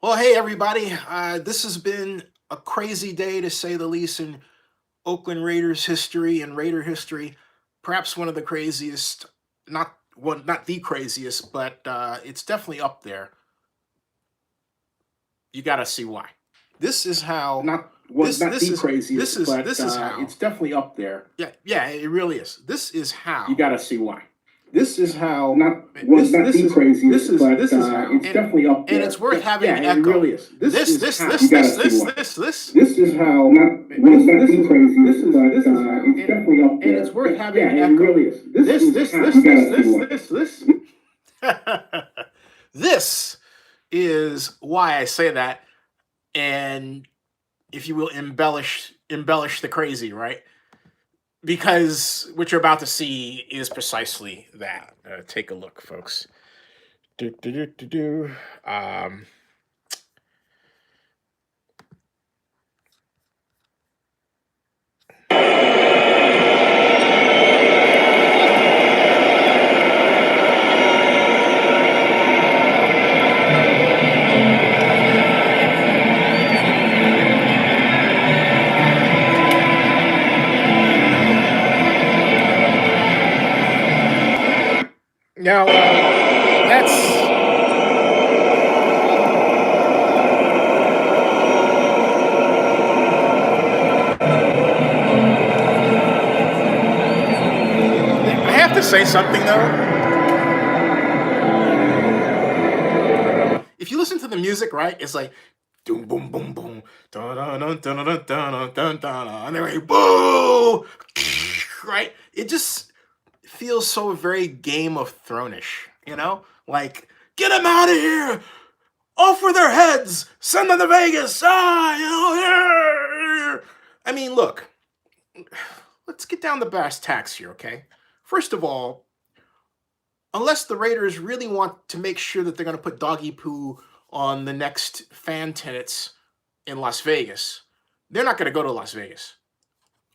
Well, hey, everybody. This has been a crazy day to say the least in Oakland Raiders history and Raider history. Perhaps one of the craziest, not the craziest, but it's definitely up there. You got to see why. This is how. Not This the is this craziest, is but this is how. it's definitely up there. Yeah, it really is. This is how. You got to see why. This is how. Not the craziest, but this is how. it's definitely up there. And it's worth having yeah, an it echo. really is. This is this how. this You gotta this see this why. this this This is how. Not the craziest, but it's definitely up there. and it's worth having yeah, an it echo. really is. This is how. You gotta see why. This is why I say that, and if you will, embellish the crazy, right? Because what you're about to see is precisely that. Take a look, folks. Do, do, do, do, do. Um, Now, that's I have to say something though. If you listen to the music, right, it's like boom, boom, boom, boom, dun dun dun dun dun dun dun dun, and they're like boo, right? It just feels so very Game of Throne-ish, like get them out of here, offer their heads, send them to Vegas. I mean, look, let's get down to brass tacks here, okay? First of all, unless the Raiders really want to make sure that they're going to put doggy poo on the next fan tenants in Las Vegas, they're not going to go to Las Vegas.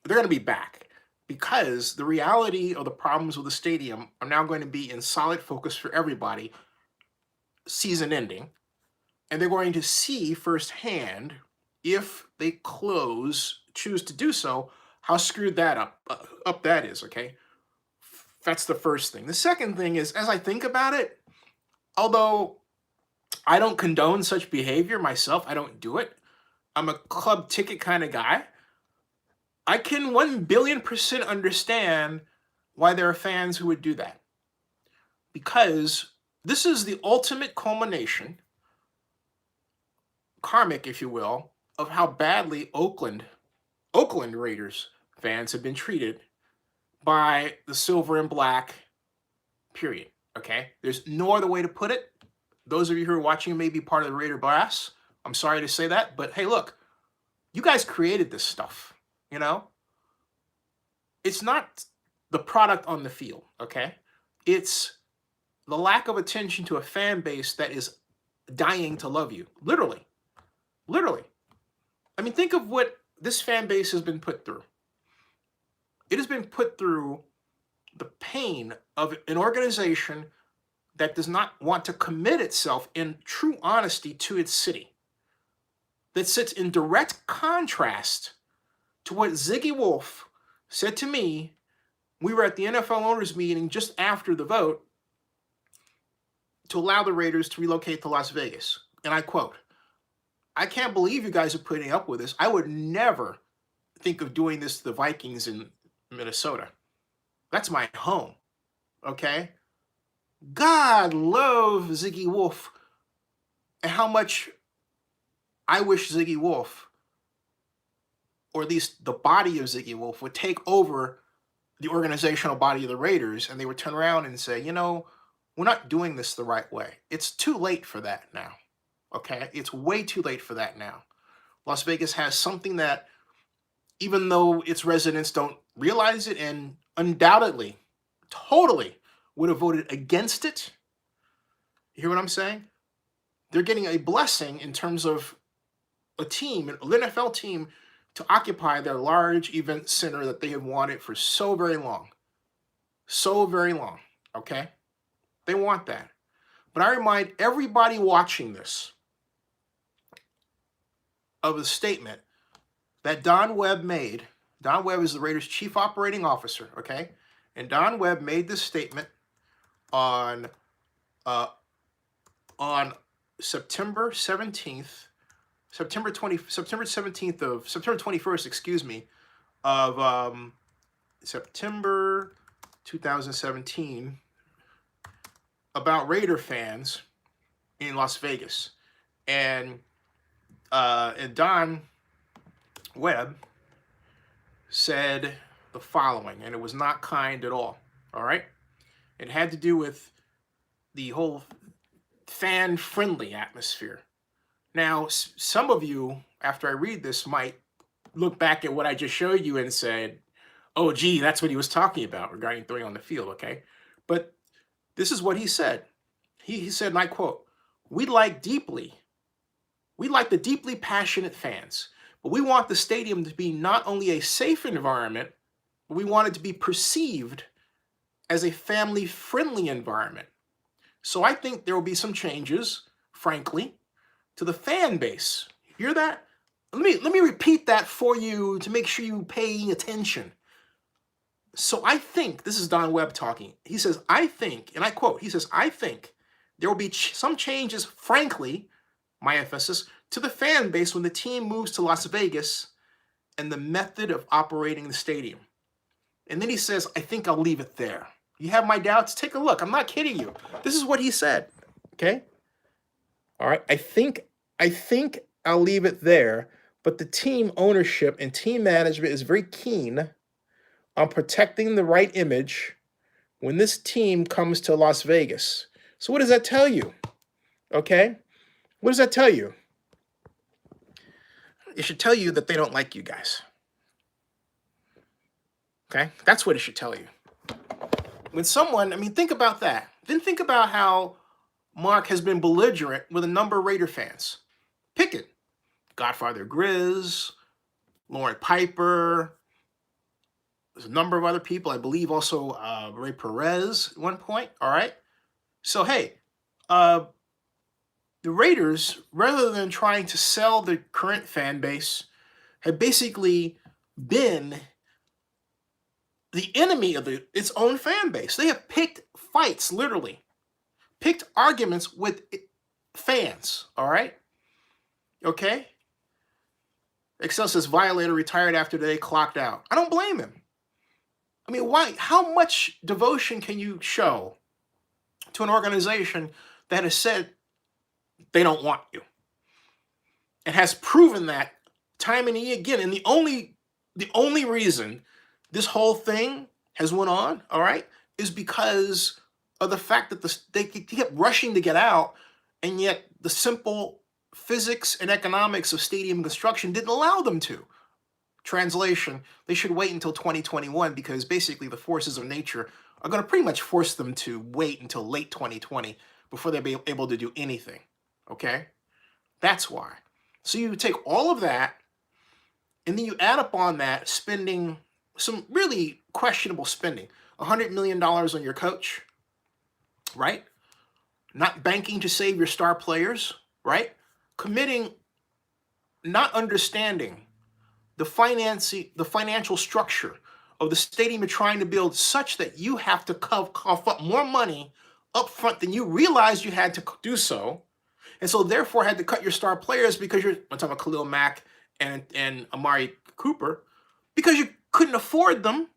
They're going to be back because the reality of the problems with the stadium are now going to be in solid focus for everybody, season ending, and they're going to see firsthand, if they choose to do so, how screwed that up that is. Okay, that's the first thing. The second thing is, as I think about it, although I don't condone such behavior myself, I don't do it. I'm a club ticket kind of guy. I can 1 billion% understand why there are fans who would do that. Because this is the ultimate culmination, karmic, if you will, of how badly Oakland Raiders fans have been treated by the silver and black, period. Okay? There's no other way to put it. Those of you who are watching may be part of the Raider brass. I'm sorry to say that, but hey, look, you guys created this stuff, you know? It's not the product on the field, okay? It's the lack of attention to a fan base that is dying to love you. Literally. Literally. I mean, think of what this fan base has been put through. It has been put through the pain of an organization that does not want to commit itself in true honesty to its city, that sits in direct contrast to what Ziggy Wolf said to me. We were at the NFL owners meeting just after the vote to allow the Raiders to relocate to Las Vegas. And I quote, I can't believe you guys are putting up with this. I would never think of doing this to the Vikings in Minnesota. That's my home. Okay? God love Ziggy Wolf, and how much I wish Ziggy Wolf, or at least the body of Ziggy Wolf, would take over the organizational body of the Raiders, and they would turn around and say, we're not doing this the right way. It's too late for that now. Okay? It's way too late for that now. Las Vegas has something that, even though its residents don't realize it and undoubtedly, totally would have voted against it. You hear what I'm saying? They're getting a blessing in terms of a team, an NFL team, to occupy their large event center that they have wanted for so very long. So very long, okay? They want that. But I remind everybody watching this, of a statement that Don Webb made. Don Webb is the Raiders' chief operating officer, okay? And Don Webb made this statement on September 17th, September 21st, excuse me, of September 2017 about Raider fans in Las Vegas. And Don Webb said the following, and it was not kind at all. All right? It had to do with the whole fan-friendly atmosphere. Now, some of you, after I read this, might look back at what I just showed you and said, oh, gee, that's what he was talking about regarding throwing on the field, okay? But this is what he said. He said, and I quote, we like the deeply passionate fans, but we want the stadium to be not only a safe environment, but we want it to be perceived as a family-friendly environment. So I think there will be some changes, frankly, to the fan base. Hear that? Let me repeat that for you to make sure you're paying attention. So I think, this is Don Webb talking. He says, I think, and I quote, he says, I think there will be some changes, frankly, my emphasis, to the fan base when the team moves to Las Vegas and the method of operating the stadium. And then he says, I think I'll leave it there. You have my doubts? Take a look. I'm not kidding you. This is what he said. Okay? All right. I think I'll leave it there, but the team ownership and team management is very keen on protecting the right image when this team comes to Las Vegas. So what does that tell you? Okay? What does that tell you? It should tell you that they don't like you guys. Okay? That's what it should tell you. When someone, think about that. Then think about how Mark has been belligerent with a number of Raider fans. Pickett, Godfather Grizz, Lauren Piper, there's a number of other people. I believe also Ray Perez at one point. All right? So, hey, the Raiders, rather than trying to sell the current fan base, have basically been the enemy of its own fan base. They have picked fights, literally. Picked arguments with fans, all right? Okay? Excel says Violator retired after they clocked out. I don't blame him. Why? How much devotion can you show to an organization that has said they don't want you? And has proven that time and again. And the only reason this whole thing has went on, all right, is because of the fact that they kept rushing to get out, and yet the simple physics and economics of stadium construction didn't allow them to. Translation, they should wait until 2021 because basically the forces of nature are going to pretty much force them to wait until late 2020 before they'll be able to do anything, okay? That's why. So you take all of that, and then you add up on that spending some really questionable spending. $100 million on your coach, right? Not banking to save your star players, right? Committing, not understanding the financial structure of the stadium you're trying to build such that you have to cough up more money up front than you realized you had to do so. And so therefore had to cut your star players because I'm talking about Khalil Mack and Amari Cooper, because you couldn't afford them,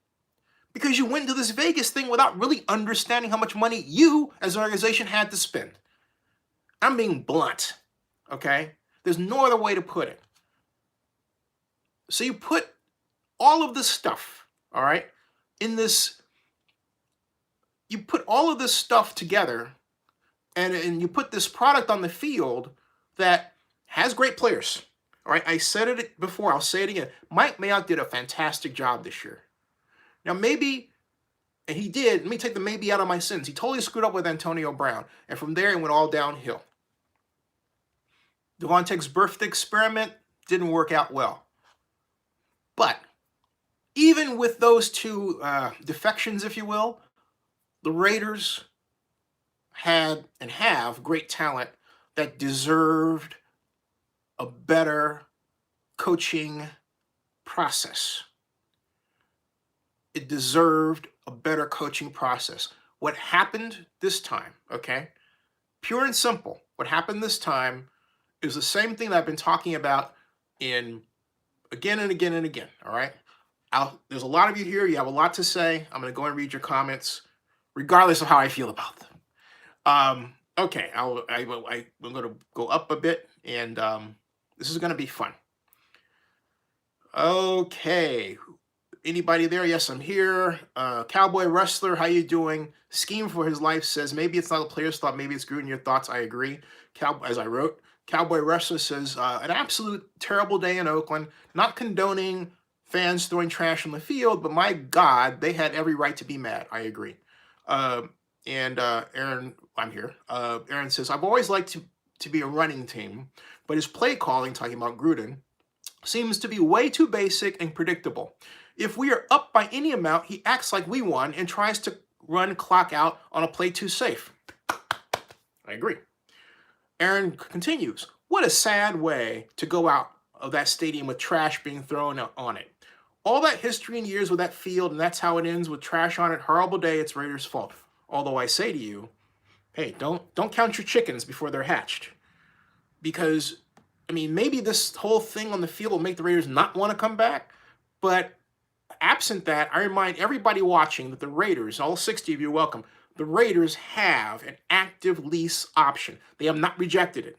because you went into this Vegas thing without really understanding how much money you as an organization had to spend. I'm being blunt, okay? There's no other way to put it. So you put all of this stuff, all right, you put all of this stuff together, and you put this product on the field that has great players, all right? I said it before, I'll say it again. Mike Mayock did a fantastic job this year. Now maybe, and he did, let me take the maybe out of my sentence. He totally screwed up with Antonio Brown, and from there it went all downhill. Devontae's birthday experiment didn't work out well. But even with those two defections, if you will, the Raiders had and have great talent that deserved a better coaching process. It deserved a better coaching process. What happened this time, okay? Pure and simple. What happened this time is the same thing that I've been talking about in again and again and again, all right? There's a lot of you here. You have a lot to say. I'm going to go and read your comments, regardless of how I feel about them. Okay, I'm going to go up a bit, and this is going to be fun. Okay, anybody there? Yes, I'm here. Cowboy Wrestler, how you doing? Scheme for his life says maybe it's not a player's thought, maybe it's Gruden. Your thoughts? I agree. As I wrote, Cowboy Wrestler says an absolute terrible day in Oakland. Not condoning fans throwing trash on the field, but my God, they had every right to be mad. I agree. And Aaron, I'm here. Aaron says I've always liked to be a running team, but his play calling, talking about Gruden, seems to be way too basic and predictable. If we are up by any amount, he acts like we won and tries to run clock out on a play too safe. I agree. Aaron continues, what a sad way to go out of that stadium with trash being thrown on it. All that history and years with that field, and that's how it ends with trash on it. Horrible day, it's Raiders' fault. Although I say to you, hey, don't count your chickens before they're hatched. Because, I mean, maybe this whole thing on the field will make the Raiders not want to come back, but absent that, I remind everybody watching that the Raiders, all 60 of you, welcome, the Raiders have an active lease option. They have not rejected it.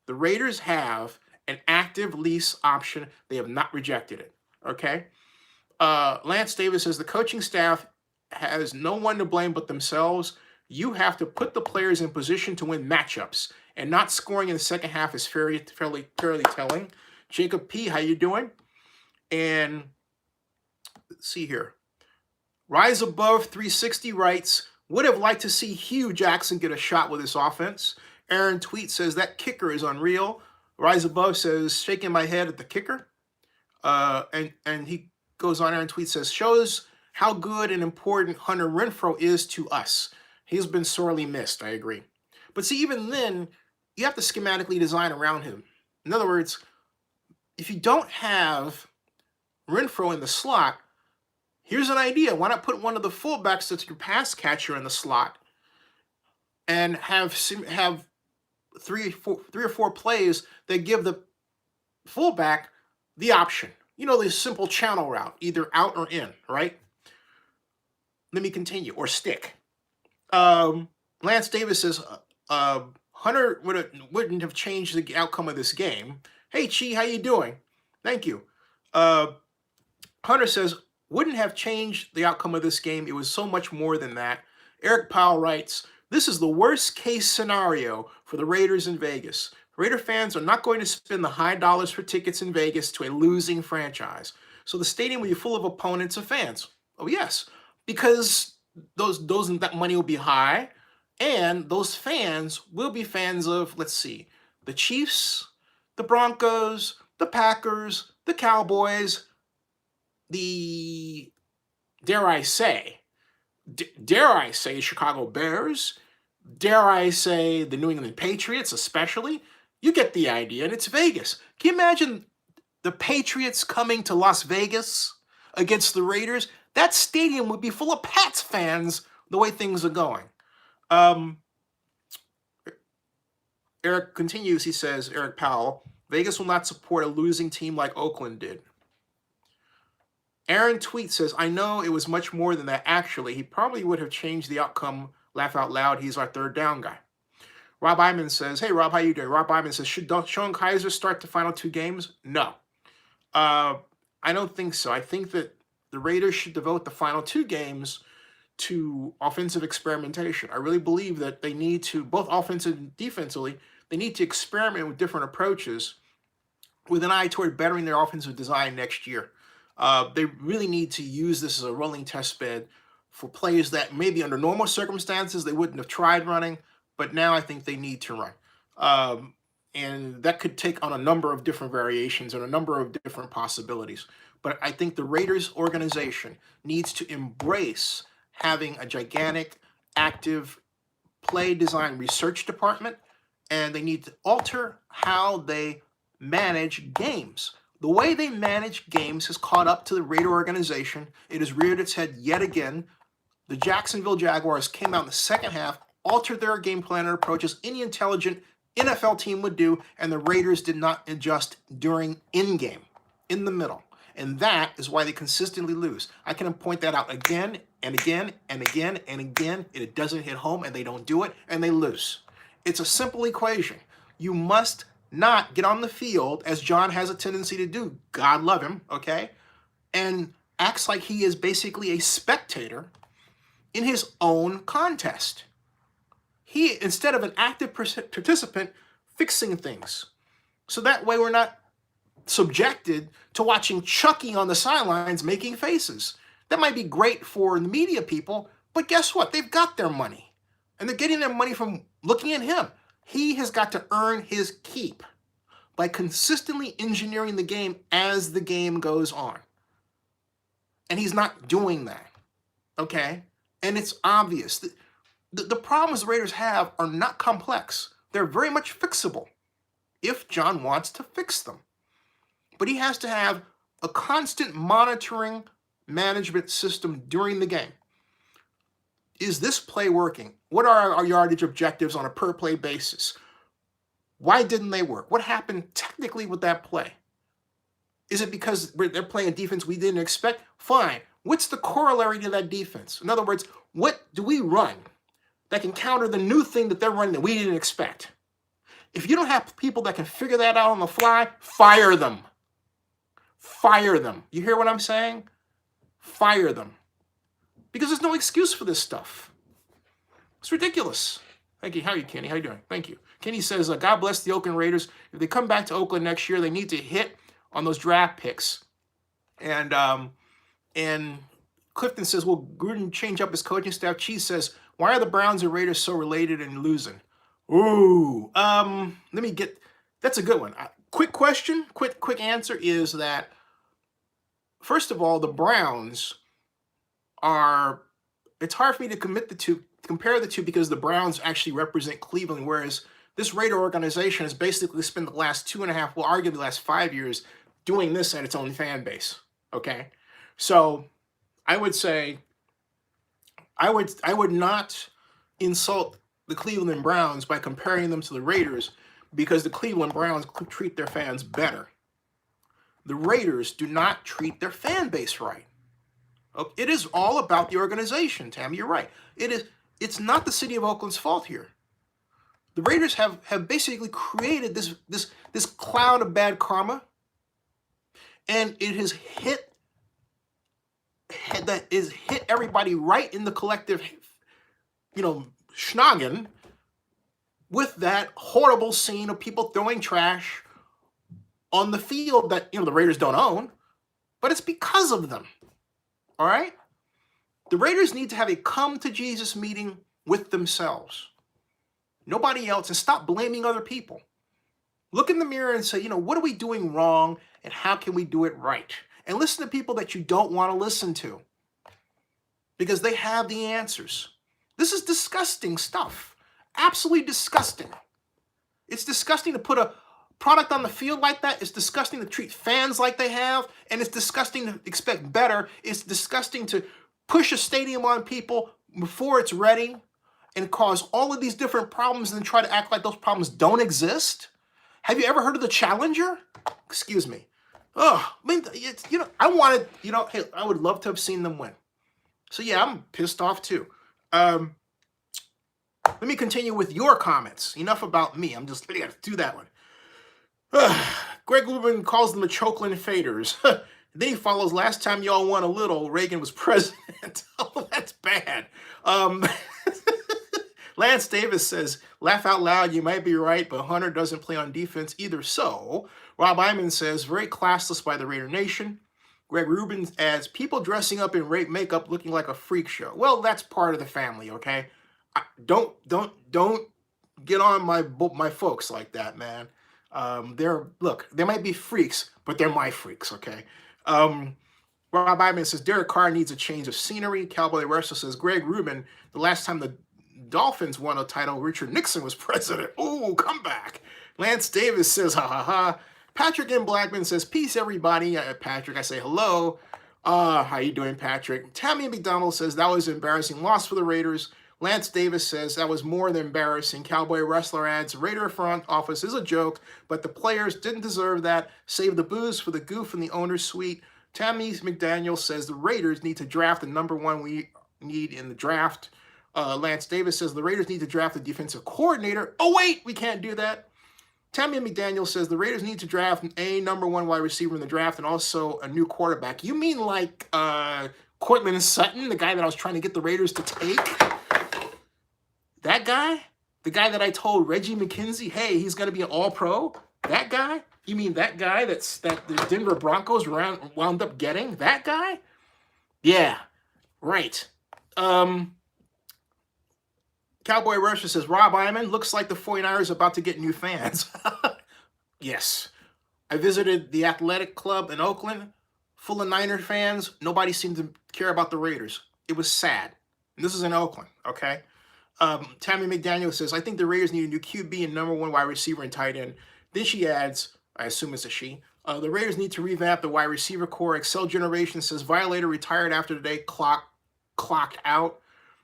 The Raiders have an active lease option. They have not rejected it. Okay? Lance Davis says the coaching staff has no one to blame but themselves. You have to put the players in position to win matchups, and not scoring in the second half is fairly telling. Jacob P., how you doing? And let's see here. Rise Above 360 writes, would have liked to see Hugh Jackson get a shot with this offense. Aaron Tweet says that kicker is unreal. Rise Above says shaking my head at the kicker. And he goes on, Aaron Tweet says, shows how good and important Hunter Renfrow is to us. He's been sorely missed. I agree. But see, even then, you have to schematically design around him. In other words, if you don't have Renfrow in the slot, here's an idea. Why not put one of the fullbacks that's your pass catcher in the slot and have three or four plays that give the fullback the option. You know, the simple channel route, either out or in, right? Let me continue, or stick. Lance Davis says, Hunter wouldn't have changed the outcome of this game. Hey, Chi, how you doing? Thank you. Hunter says, wouldn't have changed the outcome of this game. It was so much more than that. Eric Powell writes, this is the worst case scenario for the Raiders in Vegas. Raider fans are not going to spend the high dollars for tickets in Vegas to a losing franchise. So the stadium will be full of opponents of fans. Oh, yes, because that money will be high, and those fans will be fans of, let's see, the Chiefs, the Broncos, the Packers, the Cowboys, the, dare I say, Chicago Bears, dare I say the New England Patriots especially. You get the idea, and it's Vegas. Can you imagine the Patriots coming to Las Vegas against the Raiders? That stadium would be full of Pats fans the way things are going. Eric continues, he says, Eric Powell, Vegas will not support a losing team like Oakland did. Aaron Tweet says, I know it was much more than that. Actually, he probably would have changed the outcome. Laugh out loud. He's our third down guy. Rob Iman says, hey, Rob, how you doing? Rob Iman says, should Sean Kaiser start the final two games? No. I don't think so. I think that the Raiders should devote the final two games to offensive experimentation. I really believe that they need to, both offensively and defensively, they need to experiment with different approaches with an eye toward bettering their offensive design next year. They really need to use this as a rolling test bed for plays that maybe under normal circumstances they wouldn't have tried running, but now I think they need to run. And that could take on a number of different variations and a number of different possibilities. But I think the Raiders organization needs to embrace having a gigantic, active play design research department, and they need to alter how they manage games. The way they manage games has caught up to the Raider organization. It has reared its head yet again. The Jacksonville Jaguars came out in the second half, altered their game plan and approach as any intelligent NFL team would do, and the Raiders did not adjust during in-game, in the middle. And that is why they consistently lose. I can point that out again and again and again and again. It doesn't hit home, and they don't do it, and they lose. It's a simple equation. You must not get on the field, as John has a tendency to do, God love him, okay, and acts like he is basically a spectator in his own contest. He, instead of an active participant, fixing things. So that way we're not subjected to watching Chucky on the sidelines making faces. That might be great for the media people, but guess what? They've got their money. And they're getting their money from looking at him. He has got to earn his keep by consistently engineering the game as the game goes on. And he's not doing that, okay? And it's obvious. The problems the Raiders have are not complex. They're very much fixable if John wants to fix them. But he has to have a constant monitoring management system during the game. Is this play working? What are our yardage objectives on a per-play basis? Why didn't they work? What happened technically with that play? Is it because they're playing a defense we didn't expect? Fine. What's the corollary to that defense? In other words, what do we run that can counter the new thing that they're running that we didn't expect? If you don't have people that can figure that out on the fly, fire them. Fire them. You hear what I'm saying? Fire them. Because there's no excuse for this stuff. It's ridiculous. Thank you. How are you, Kenny? How you doing? Thank you. Kenny says, God bless the Oakland Raiders. If they come back to Oakland next year, they need to hit on those draft picks. And Clifton says, will Gruden change up his coaching staff? Cheese says, why are the Browns and Raiders so related and losing? Ooh, let me get, that's a good one. Quick question, quick answer is that, first of all, the Browns are, it's hard for me to compare the two because the Browns actually represent Cleveland, whereas this Raider organization has basically spent the last 2.5, well, arguably the last 5 years doing this at its own fan base, okay? So I would say, I would not insult the Cleveland Browns by comparing them to the Raiders because the Cleveland Browns treat their fans better. The Raiders do not treat their fan base right. It is all about the organization, Tammy. You're right. It's not the city of Oakland's fault here. The Raiders have basically created this cloud of bad karma, and it has hit everybody right in the collective, schnoggin with that horrible scene of people throwing trash on the field that the Raiders don't own, but it's because of them. All right? The Raiders need to have a come to Jesus meeting with themselves. Nobody else, and stop blaming other people. Look in the mirror and say, what are we doing wrong and how can we do it right? And listen to people that you don't want to listen to because they have the answers. This is disgusting stuff. Absolutely disgusting. It's disgusting to put a product on the field like that. It's disgusting to treat fans like they have, and it's disgusting to expect better. It's disgusting to push a stadium on people before it's ready and cause all of these different problems and then try to act like those problems don't exist. Have you ever heard of the Challenger? Excuse me. Oh, I mean, it's, I wanted, hey, I would love to have seen them win. So yeah, I'm pissed off too. Let me continue with your comments. Enough about me. I'm just going to do that one. Greg Gruden calls them the Chokeland Faders. Then he follows, last time y'all won a little, Reagan was president. Oh, that's bad. Lance Davis says, laugh out loud, you might be right, but Hunter doesn't play on defense either. So, Rob Iman says, very classless by the Raider Nation. Greg Rubin adds, people dressing up in rape makeup looking like a freak show. Well, that's part of the family, okay? Don't get on my folks like that, man. They might be freaks, but they're my freaks, okay? Rob Iman says, Derek Carr needs a change of scenery. Cowboy Russell says, Greg Rubin, the last time the Dolphins won a title, Richard Nixon was president. Ooh, come back. Lance Davis says, ha ha ha. Patrick M. Blackman says, peace, everybody. Patrick, I say hello. How you doing, Patrick? Tammy McDonald says, that was an embarrassing loss for the Raiders. Lance Davis says, that was more than embarrassing. Cowboy Wrestler adds, Raider front office is a joke, but the players didn't deserve that. Save the booze for the goof in the owner's suite. Tammy McDaniel says, the Raiders need to draft the number one we need in the draft. Lance Davis says, the Raiders need to draft a defensive coordinator. Oh, wait, we can't do that. Tammy McDaniel says the Raiders need to draft a number one wide receiver in the draft and also a new quarterback. You mean like Cortland Sutton, the guy that I was trying to get the Raiders to take? That guy? The guy that I told Reggie McKenzie, hey, he's going to be an all-pro? That guy? You mean that guy that the Denver Broncos wound up getting? That guy? Yeah, right. Cowboy Rusher says, Rob Iman, looks like the 49ers are about to get new fans. Yes. I visited the athletic club in Oakland, full of Niner fans. Nobody seemed to care about the Raiders. It was sad. And this is in Oakland, okay? Tammy McDaniel says, I think the Raiders need a new QB and number one wide receiver and tight end. Then she adds, I assume it's a she, the Raiders need to revamp the wide receiver core. Excel Generation says, Violator retired after the day, clocked out.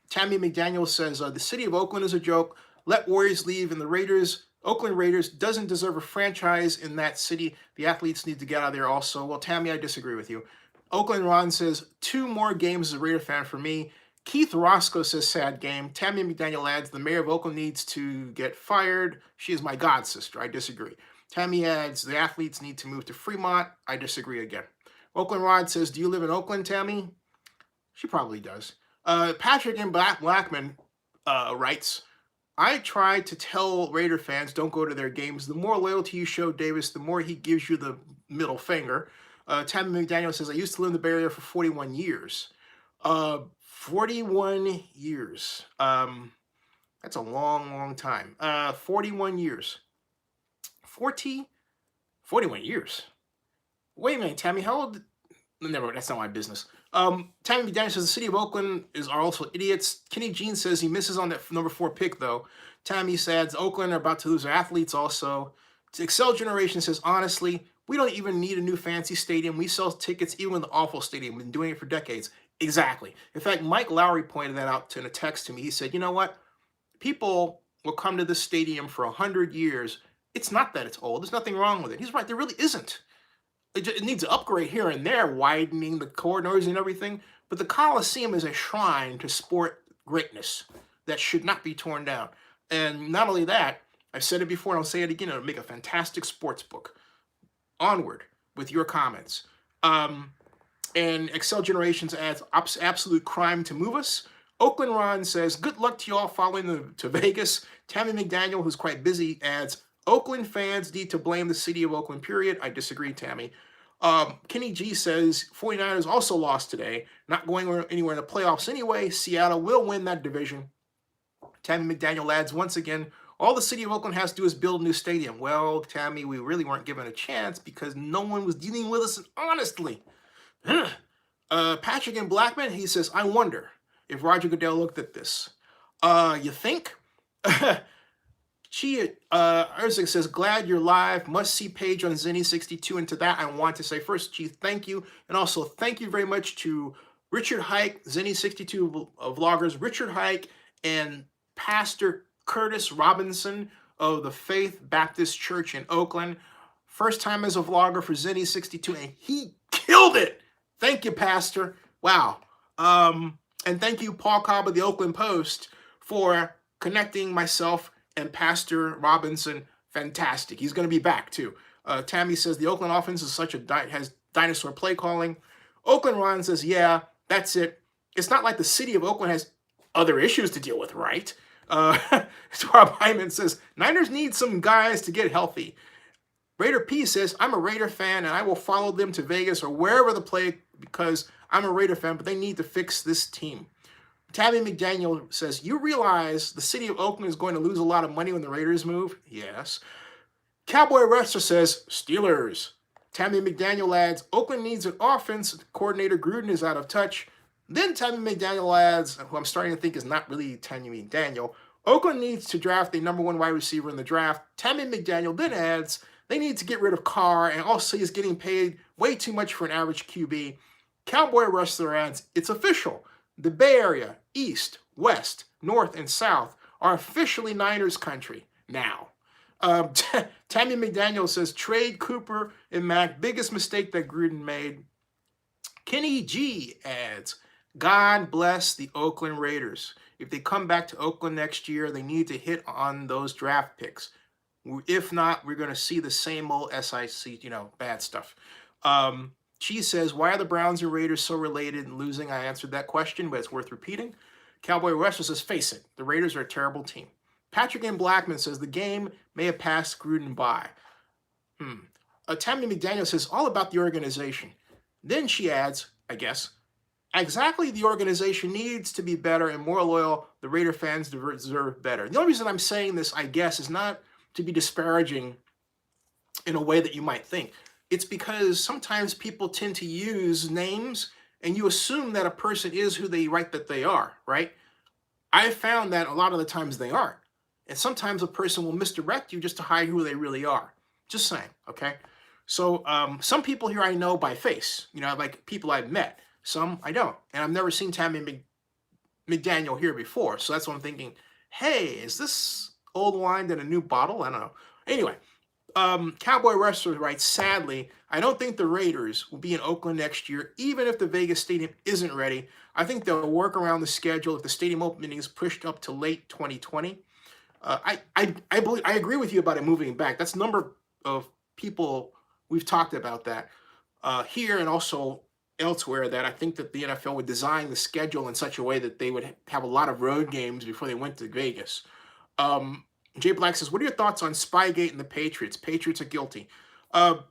Tammy McDaniel says, the city of Oakland is a joke. Let Warriors leave, and the Oakland Raiders doesn't deserve a franchise in that city. The athletes need to get out of there also. Well, Tammy, I disagree with you. Oakland Ron says, 2 more games as a Raider fan for me. Keith Roscoe says, sad game. Tammy McDaniel adds, the mayor of Oakland needs to get fired. She is my god sister. I disagree. Tammy adds, the athletes need to move to Fremont. I disagree again. Oakland Rod says, do you live in Oakland, Tammy? She probably does. Patrick M. Blackman writes, I try to tell Raider fans don't go to their games. The more loyalty you show Davis, the more he gives you the middle finger. Tammy McDaniel says, I used to live in the Bay Area for 41 years. 41 years. That's a long, long time. 41 years. 41 years. Wait a minute, Tammy, how old? Never, that's not my business. Tammy McDaniel says the city of Oakland are also idiots. Kenny Jean says he misses on that number 4 pick, though. Tammy says Oakland are about to lose their athletes also. Excel Generation says, honestly, we don't even need a new fancy stadium. We sell tickets even in the awful stadium. We've been doing it for decades. Exactly. In fact, Mike Lowry pointed that out in a text to me. He said, you know what? People will come to this stadium for 100 years. It's not that it's old. There's nothing wrong with it. He's right. There really isn't. It needs an upgrade here and there, widening the corridors and everything. But the Coliseum is a shrine to sport greatness that should not be torn down. And not only that, I've said it before and I'll say it again, it'll make a fantastic sports book. Onward with your comments. And Excel Generations adds absolute crime to move us. Oakland Ron says, good luck to you all following to Vegas. Tammy McDaniel, who's quite busy, adds, Oakland fans need to blame the city of Oakland, period. I disagree, Tammy. Kenny G says, 49ers also lost today. Not going anywhere in the playoffs anyway. Seattle will win that division. Tammy McDaniel adds, once again, all the city of Oakland has to do is build a new stadium. Well, Tammy, we really weren't given a chance because no one was dealing with us honestly. Patrick and Blackman, he says, I wonder if Roger Goodell looked at this. You think? Erzik says, glad you're live. Must see page on Zenny62. And to that, I want to say first, Chief, thank you. And also, thank you very much to Richard Hike, Zenny62 vloggers, Richard Hike, and Pastor Curtis Robinson of the Faith Baptist Church in Oakland. First time as a vlogger for Zenny62, and he killed it. Thank you, Pastor. Wow. And thank you, Paul Cobb of the Oakland Post, for connecting myself and Pastor Robinson. Fantastic. He's going to be back, too. Tammy says the Oakland offense is has dinosaur play calling. Oakland Ron says, yeah, that's it. It's not like the city of Oakland has other issues to deal with, right? Rob Hyman says, Niners need some guys to get healthy. Raider P says, I'm a Raider fan, and I will follow them to Vegas or wherever the play because I'm a Raider fan, but they need to fix this team. Tammy McDaniel says, you realize the city of Oakland is going to lose a lot of money when the Raiders move? Yes. Cowboy Wrestler says, Steelers. Tammy McDaniel adds, Oakland needs an offense. Coordinator Gruden is out of touch. Then Tammy McDaniel adds, who I'm starting to think is not really Tammy McDaniel, Oakland needs to draft a number 1 wide receiver in the draft. Tammy McDaniel then adds they need to get rid of Carr, and also he's getting paid way too much for an average QB. Cowboy Wrestler adds, it's official. The Bay Area, East, West, North, and South are officially Niners country now. Tammy McDaniel says, trade Cooper and Mack, biggest mistake that Gruden made. Kenny G adds, God bless the Oakland Raiders. If they come back to Oakland next year, they need to hit on those draft picks. If not, we're going to see the same old SIC, bad stuff. She says, why are the Browns and Raiders so related and losing? I answered that question, but it's worth repeating. Cowboy Wrestler says, face it, the Raiders are a terrible team. Patrick M. Blackman says, the game may have passed Gruden by. Tammy McDaniel says, all about the organization. Then she adds, I guess, exactly, the organization needs to be better and more loyal. The Raider fans deserve better. The only reason I'm saying this, I guess, is not to be disparaging in a way that you might think. It's because sometimes people tend to use names and you assume that a person is who they write that they are, right? I've found that a lot of the times they aren't. And sometimes a person will misdirect you just to hide who they really are. Just saying, okay? So some people here I know by face, like people I've met. Some I don't. And I've never seen Tammy McDaniel here before. So that's what I'm thinking, hey, is this old wine in a new bottle? I don't know. Anyway, Cowboy Wrestler writes, sadly, I don't think the Raiders will be in Oakland next year, even if the Vegas Stadium isn't ready. I think they'll work around the schedule if the stadium opening is pushed up to late 2020. I agree with you about it moving back. That's a number of people we've talked about that here and also elsewhere, that I think that the NFL would design the schedule in such a way that they would have a lot of road games before they went to Vegas. Jay Black says, what are your thoughts on Spygate and the Patriots? Patriots are guilty.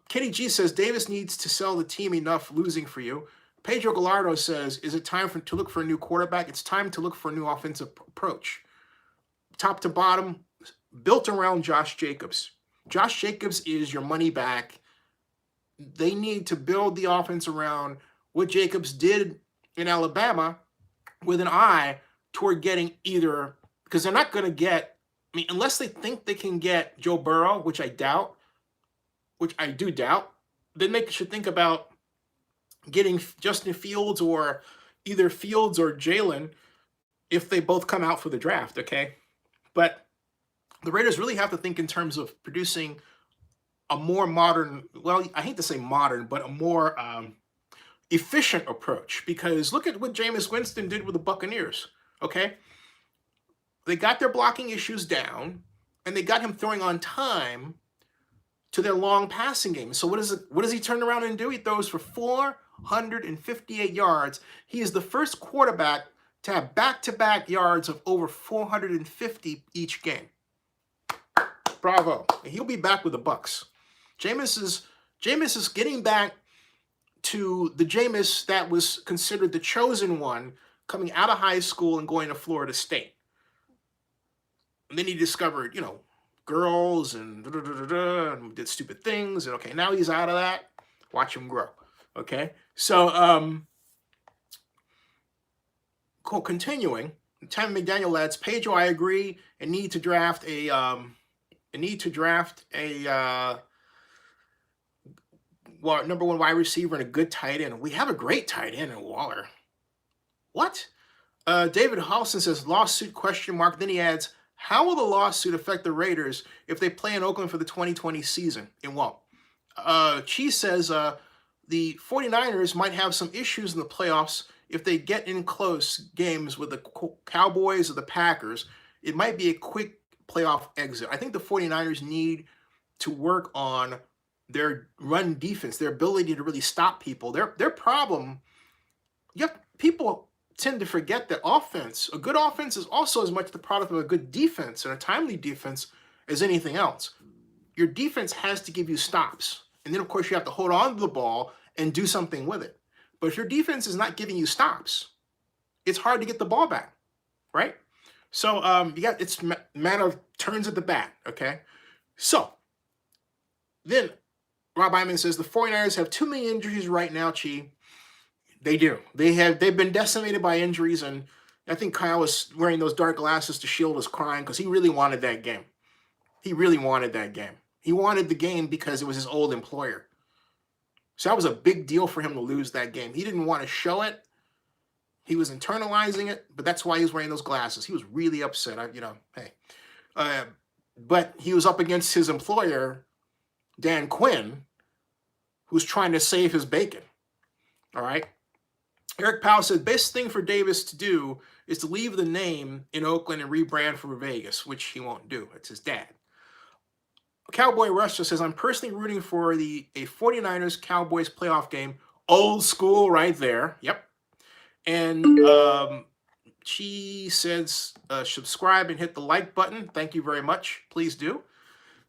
Kenny G says, Davis needs to sell the team enough losing for you. Pedro Gallardo says, is it time to look for a new quarterback? It's time to look for a new offensive approach. Top to bottom, built around Josh Jacobs. Josh Jacobs is your money back. They need to build the offense around what Jacobs did in Alabama with an eye toward getting either, because they're not going to get, unless they think they can get Joe Burrow, which I doubt, which I do doubt, then they should think about getting Justin Fields or either Fields or Jalen if they both come out for the draft, okay? But the Raiders really have to think in terms of producing a more modern, well, I hate to say modern, but a more efficient approach. Because look at what Jameis Winston did with the Buccaneers, okay? They got their blocking issues down, and they got him throwing on time to their long passing game. So what does he turn around and do? He throws for 458 yards. He is the first quarterback to have back-to-back yards of over 450 each game. Bravo. And he'll be back with the Bucs. Jameis is getting back to the Jameis that was considered the chosen one coming out of high school and going to Florida State. And then he discovered, girls and and did stupid things. And okay, now he's out of that. Watch him grow. Okay, so cool. Continuing, Tammy McDaniel adds, Pedro, I agree, and need to draft a number 1 wide receiver and a good tight end. We have a great tight end in Waller. What? David Halson says, lawsuit ? Then he adds, how will the lawsuit affect the Raiders if they play in Oakland for the 2020 season? It won't. Cheese says the 49ers might have some issues in the playoffs if they get in close games with the Cowboys or the Packers. It might be a quick playoff exit. I think the 49ers need to work on their run defense, their ability to really stop people. Their problem, people tend to forget that a good offense is also as much the product of a good defense and a timely defense as anything else. Your defense has to give you stops. And then, of course, you have to hold on to the ball and do something with it. But if your defense is not giving you stops, it's hard to get the ball back, right? So it's a matter of turns at the bat, okay? So then Rob Iman says the 49ers have too many injuries right now, Chi. They do. They've been decimated by injuries, and I think Kyle was wearing those dark glasses to shield his crying because he really wanted that game. He really wanted that game. He wanted the game because it was his old employer. So that was a big deal for him to lose that game. He didn't want to show it. He was internalizing it, but that's why he was wearing those glasses. He was really upset. Hey. But he was up against his employer, Dan Quinn, who's trying to save his bacon. All right. Eric Powell said, best thing for Davis to do is to leave the name in Oakland and rebrand for Vegas, which he won't do. It's his dad. Cowboy Russia says, I'm personally rooting for a 49ers Cowboys playoff game. Old school right there. Yep. And she says, subscribe and hit the like button. Thank you very much. Please do.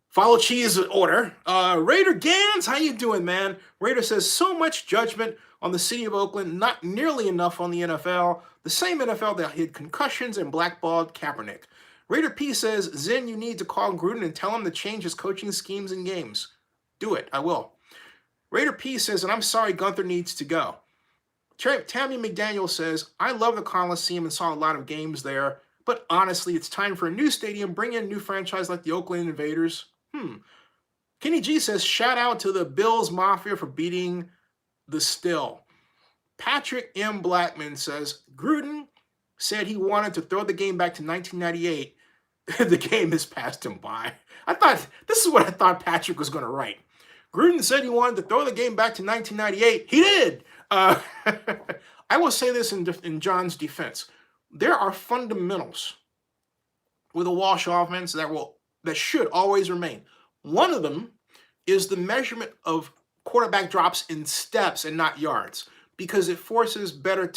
Follow Cheese order. Raider Gans, how you doing, man? Raider says, so much judgment on the city of Oakland, not nearly enough on the NFL. The same NFL that hid concussions and blackballed Kaepernick. Raider P says, Zen, you need to call Gruden and tell him to change his coaching schemes and games. Do it. I will. Raider P says, and I'm sorry, Gunther needs to go. Tammy McDaniel says, I love the Coliseum and saw a lot of games there, but honestly, it's time for a new stadium. Bring in a new franchise like the Oakland Invaders. Kenny G says, shout out to the Bills Mafia for beating the Still. Patrick M. Blackman says, Gruden said he wanted to throw the game back to 1998. The game has passed him by. This is what I thought Patrick was going to write. Gruden said he wanted to throw the game back to 1998. He did. I will say this in John's defense. There are fundamentals with a Walsh offense that should always remain. One of them is the measurement of quarterback drops in steps and not yards, because it forces a better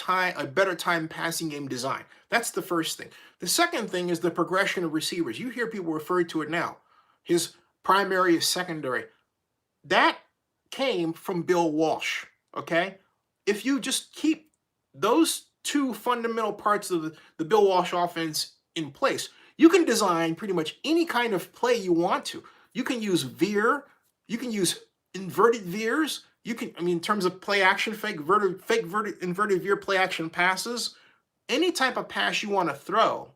time passing game design. That's the first thing. The second thing is the progression of receivers. You hear people refer to it now. His primary, his secondary. That came from Bill Walsh, okay? If you just keep those two fundamental parts of the Bill Walsh offense in place, you can design pretty much any kind of play you want to. You can use veer. You can use inverted veers. In terms of play action, inverted veer play action passes, any type of pass you want to throw,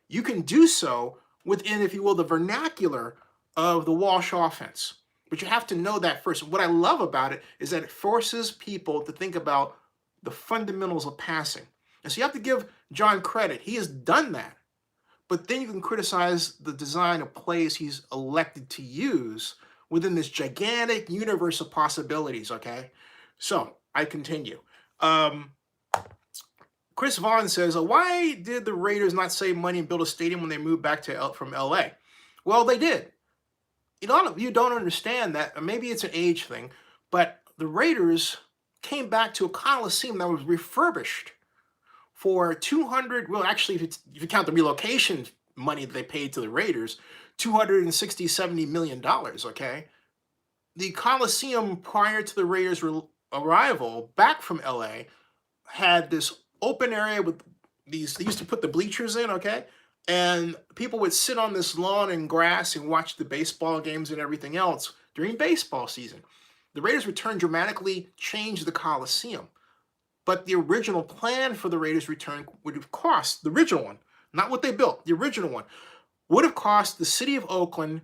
you can do so within, if you will, the vernacular of the Walsh offense. But you have to know that first. What I love about it is that it forces people to think about the fundamentals of passing. And so you have to give John credit. He has done that. But then you can criticize the design of plays he's elected to use within this gigantic universe of possibilities, okay? So, I continue. Chris Vaughn says, why did the Raiders not save money and build a stadium when they moved back from LA? Well, they did. A lot of you don't understand that. Maybe it's an age thing, but the Raiders came back to a Coliseum that was refurbished for if you count the relocation money that they paid to the Raiders, $270 million, okay? The Coliseum prior to the Raiders' arrival back from LA had this open area with they used to put the bleachers in, okay? And people would sit on this lawn and grass and watch the baseball games and everything else during baseball season. The Raiders' return dramatically changed the Coliseum. But the original plan for the Raiders' return would have cost, the original one, not what they built, the original one, would have cost the city of Oakland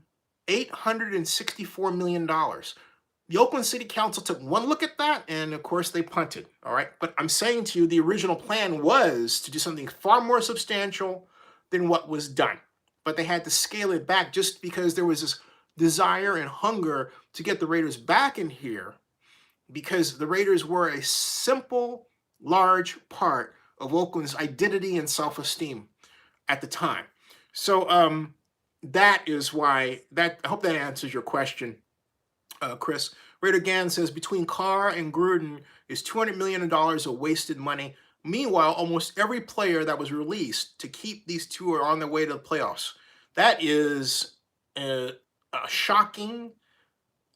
$864 million. The Oakland City Council took one look at that, and of course they punted, all right? But I'm saying to you, the original plan was to do something far more substantial than what was done. But they had to scale it back just because there was this desire and hunger to get the Raiders back in here, because the Raiders were a simple, large part of Oakland's identity and self-esteem at the time. So that is why, I hope that answers your question, Chris. Raider Gann says, between Carr and Gruden is $200 million of wasted money. Meanwhile, almost every player that was released to keep these two are on their way to the playoffs. That is a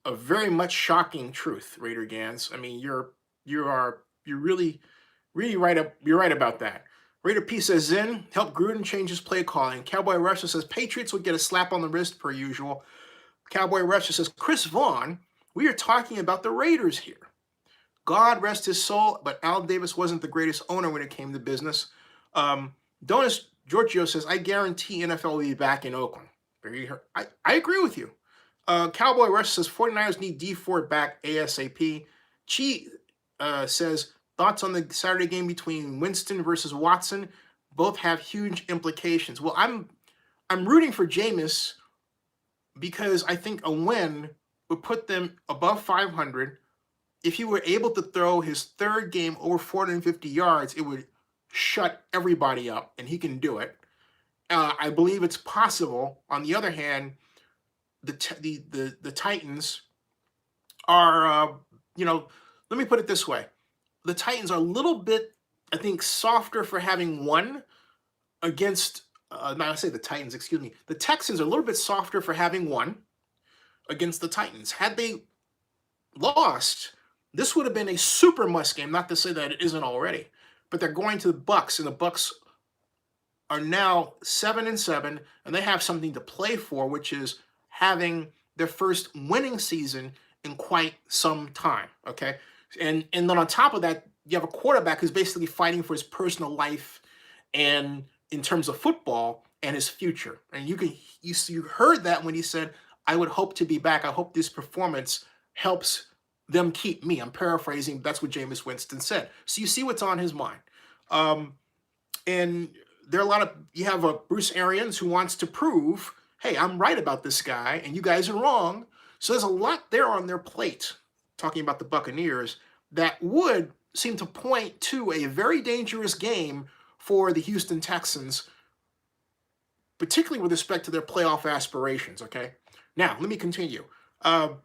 very much shocking truth, Raider Gans. I mean, you're really right you're right about that. Raider P says, Zen, help Gruden change his play calling. Cowboy Russia says, Patriots would get a slap on the wrist per usual. Cowboy Russia says, Chris Vaughn, we are talking about the Raiders here. God rest his soul, but Al Davis wasn't the greatest owner when it came to business. Donis Giorgio says, I guarantee NFL will be back in Oakland. I agree with you. Cowboy Rush says 49ers need D Ford back ASAP. Chi says, thoughts on the Saturday game between Winston versus Watson? Both have huge implications. Well, I'm rooting for Jameis because I think a win would put them above 500. If he were able to throw his third game over 450 yards, it would shut everybody up, and he can do it. I believe it's possible. On the other hand, the Titans are, let me put it this way. The Titans are a little bit, I think, softer for having won against, I say the Titans, excuse me. The Texans are a little bit softer for having won against the Titans. Had they lost, this would have been a super must game, not to say that it isn't already. But they're going to the Bucs, and the Bucs are now 7-7, and they have something to play for, which is having their first winning season in quite some time. Okay, and then on top of that, you have a quarterback who's basically fighting for his personal life and in terms of football and his future. And you heard that when he said, "I would hope to be back. I hope this performance helps them keep me." I'm paraphrasing. That's what Jameis Winston said. So you see what's on his mind. And there are you have a Bruce Arians who wants to prove, hey, I'm right about this guy and you guys are wrong. So there's a lot there on their plate, talking about the Buccaneers, that would seem to point to a very dangerous game for the Houston Texans, particularly with respect to their playoff aspirations, okay? Now, let me continue. There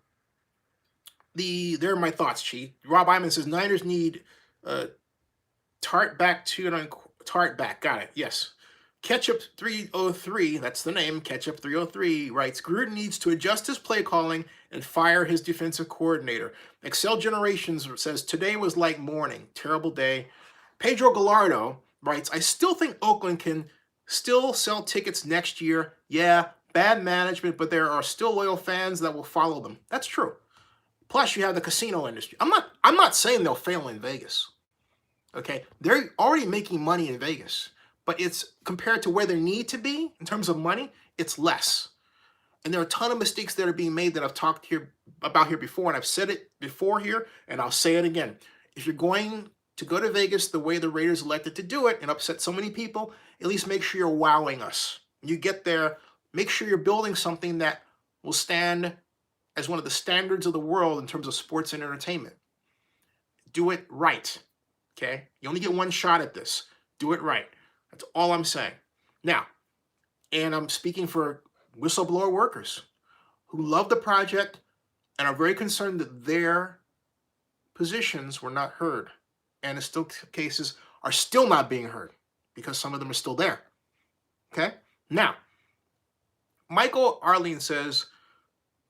are my thoughts, Chief. Rob Iman says, Niners need Tart back. Got it, yes. Ketchup 303, that's the name, Ketchup 303 writes, Gruden needs to adjust his play calling and fire his defensive coordinator. Excel Generations says, today was like morning, terrible day. Pedro Gallardo writes, I still think Oakland can still sell tickets next year. Yeah, bad management, but there are still loyal fans that will follow them. That's true. Plus, you have the casino industry. I'm not saying they'll fail in Vegas. Okay, they're already making money in Vegas, but it's compared to where they need to be in terms of money, it's less. And there are a ton of mistakes that are being made that I've talked about here before, and I've said it before here, and I'll say it again. If you're going to go to Vegas the way the Raiders elected to do it and upset so many people, at least make sure you're wowing us. When you get there, make sure you're building something that will stand as one of the standards of the world in terms of sports and entertainment. Do it right. Okay? You only get one shot at this. Do it right. That's all I'm saying. Now, and I'm speaking for whistleblower workers who love the project and are very concerned that their positions were not heard. And in still cases are still not being heard because some of them are still there. Okay? Now, Michael Arlene says,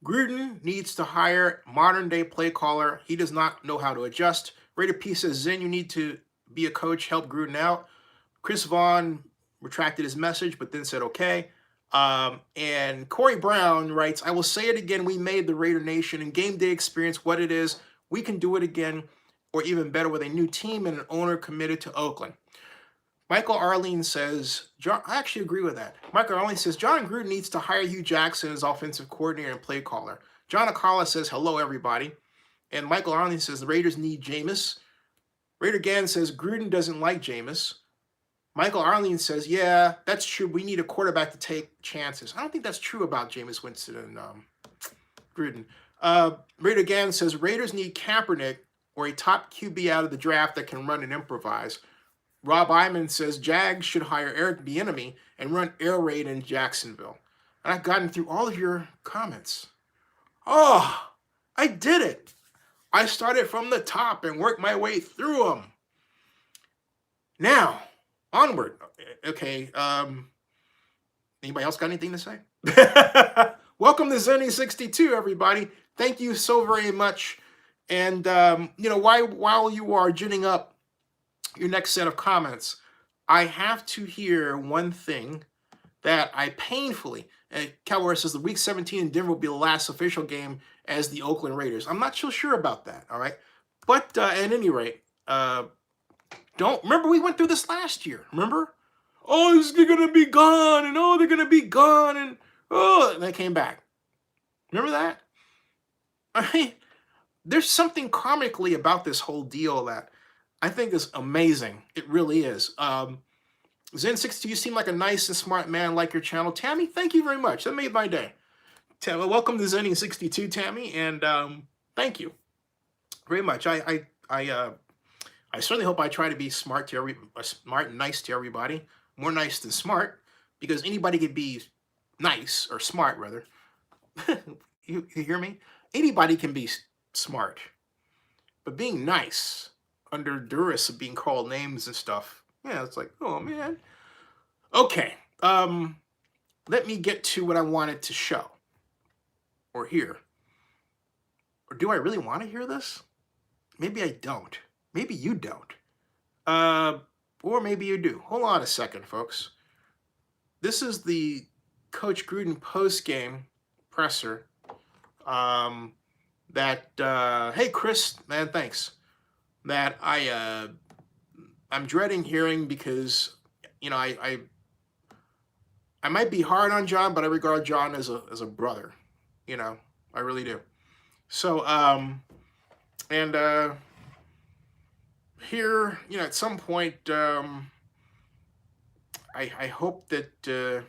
Gruden needs to hire modern-day play caller. He does not know how to adjust. Raider P says, Zen, you need to be a coach, help Gruden out. Chris Vaughn retracted his message, but then said, okay. And Corey Brown writes, I will say it again, we made the Raider Nation and game day experience what it is. We can do it again, or even better, with a new team and an owner committed to Oakland. Michael Arlene says, I actually agree with that. Michael Arlene says, John Gruden needs to hire Hugh Jackson as offensive coordinator and play caller. John Acala says, hello, everybody. And Michael Arlene says, the Raiders need Jameis. Raider Gann says, Gruden doesn't like Jameis. Michael Arlene says, yeah, that's true. We need a quarterback to take chances. I don't think that's true about Jameis Winston and Gruden. Raider Gann says, Raiders need Kaepernick or a top QB out of the draft that can run and improvise. Rob Iman says, Jags should hire Eric Bieniemy and run air raid in Jacksonville. And I've gotten through all of your comments. Oh, I did it. I started from the top and worked my way through them. Now, onward. Okay. Anybody else got anything to say? Welcome to Zenny62, everybody. Thank you so very much. And, while you are ginning up your next set of comments, I have to hear one thing that I painfully, Cowboy says the week 17 in Denver will be the last official game as the Oakland Raiders. I'm not so sure about that, all right? But at any rate, remember we went through this last year, remember? oh, they're gonna be gone, and oh, they're gonna be gone, and oh, and they came back. Remember that? I mean, there's something comically about this whole deal that I think is amazing. It really is. Zen62, you seem like a nice and smart man, like your channel. Tammy, thank you very much. That made my day. Welcome to Zen62, Tammy, and thank you very much. I certainly hope I try to be smart and nice to everybody. More nice than smart, because anybody can be nice or smart, rather. You hear me? Anybody can be smart, but being nice under duress of being called names and stuff, yeah, it's like, oh man. Okay, let me get to what I wanted to show or hear. Or do I really want to hear this? Maybe I don't. Maybe you don't. Or maybe you do. Hold on a second, folks. This is the Coach Gruden post-game presser. Hey Chris, man, thanks. That I'm dreading hearing because I might be hard on John, but I regard John as a brother. I really do. So here, at some point, I hope that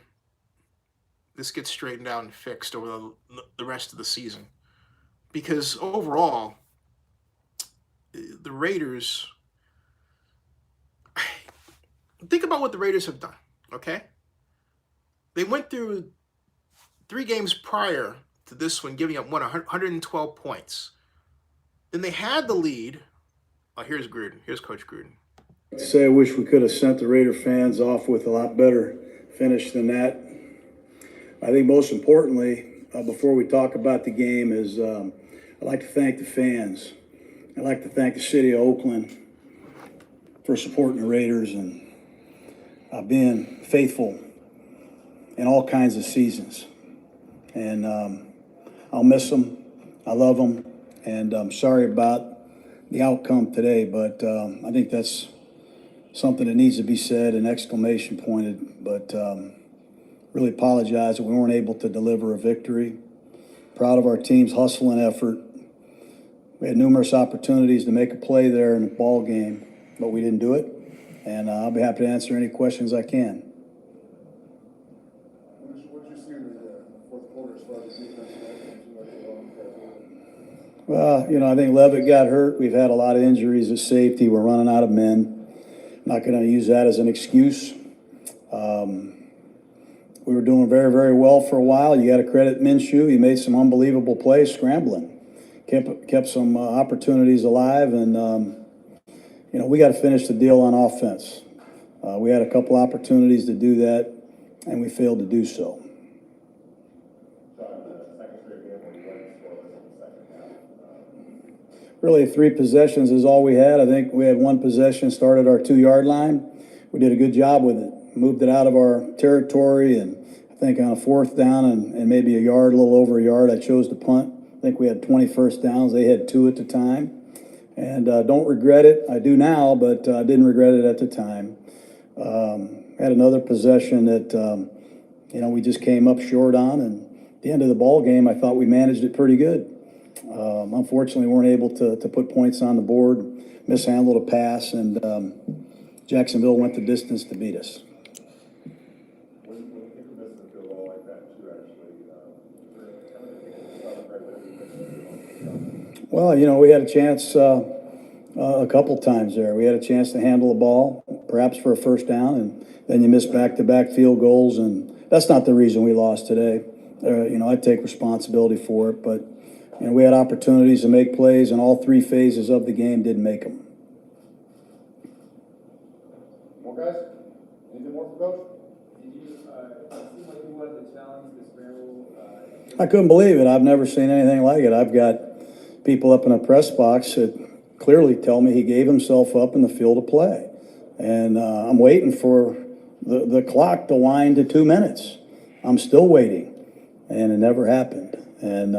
this gets straightened out and fixed over the rest of the season, because overall, the Raiders. Think about what the Raiders have done. Okay, they went through 3 games prior to this one, giving up 112 points. Then they had the lead. Oh, here's Gruden. Here's Coach Gruden. To say I wish we could have sent the Raider fans off with a lot better finish than that. I think most importantly, before we talk about the game, is I'd like to thank the fans. I'd like to thank the city of Oakland for supporting the Raiders and being faithful in all kinds of seasons. And I'll miss them. I love them. And I'm sorry about the outcome today, but I think that's something that needs to be said, an exclamation pointed. But really apologize that we weren't able to deliver a victory. Proud of our team's hustle and effort. We had numerous opportunities to make a play there in the ball game, but we didn't do it. And I'll be happy to answer any questions I can. What you see in the fourth quarter as far as the defense? Well, I think Levitt got hurt. We've had a lot of injuries at safety. We're running out of men. Not going to use that as an excuse. We were doing very, very well for a while. You got to credit Minshew. He made some unbelievable plays scrambling. Kept some opportunities alive, and we got to finish the deal on offense. We had a couple opportunities to do that, and we failed to do so. Really, 3 possessions is all we had. I think we had 1 possession, started our 2-yard line. We did a good job with it. Moved it out of our territory, and I think on a 4th down and maybe a little over a yard, I chose to punt. I think we had 20 first downs. They had 2 at the time. And don't regret it. I do now, but I didn't regret it at the time. Had another possession that, we just came up short on. And at the end of the ball game, I thought we managed it pretty good. Unfortunately, we weren't able to put points on the board, mishandled a pass, and Jacksonville went the distance to beat us. When you think of missing a field goal like that, too, actually, Well, we had a chance a couple times there. We had a chance to handle the ball, perhaps for a first down, and then you miss back-to-back field goals, and that's not the reason we lost today. I take responsibility for it, but we had opportunities to make plays, and all 3 phases of the game didn't make them. More guys? Anything more for Coach? Did you seem like you wanted to challenge the scramble? I couldn't believe it. I've never seen anything like it. I've got people up in a press box that clearly tell me he gave himself up in the field of play. And I'm waiting for the clock to wind to 2 minutes. I'm still waiting, and it never happened. And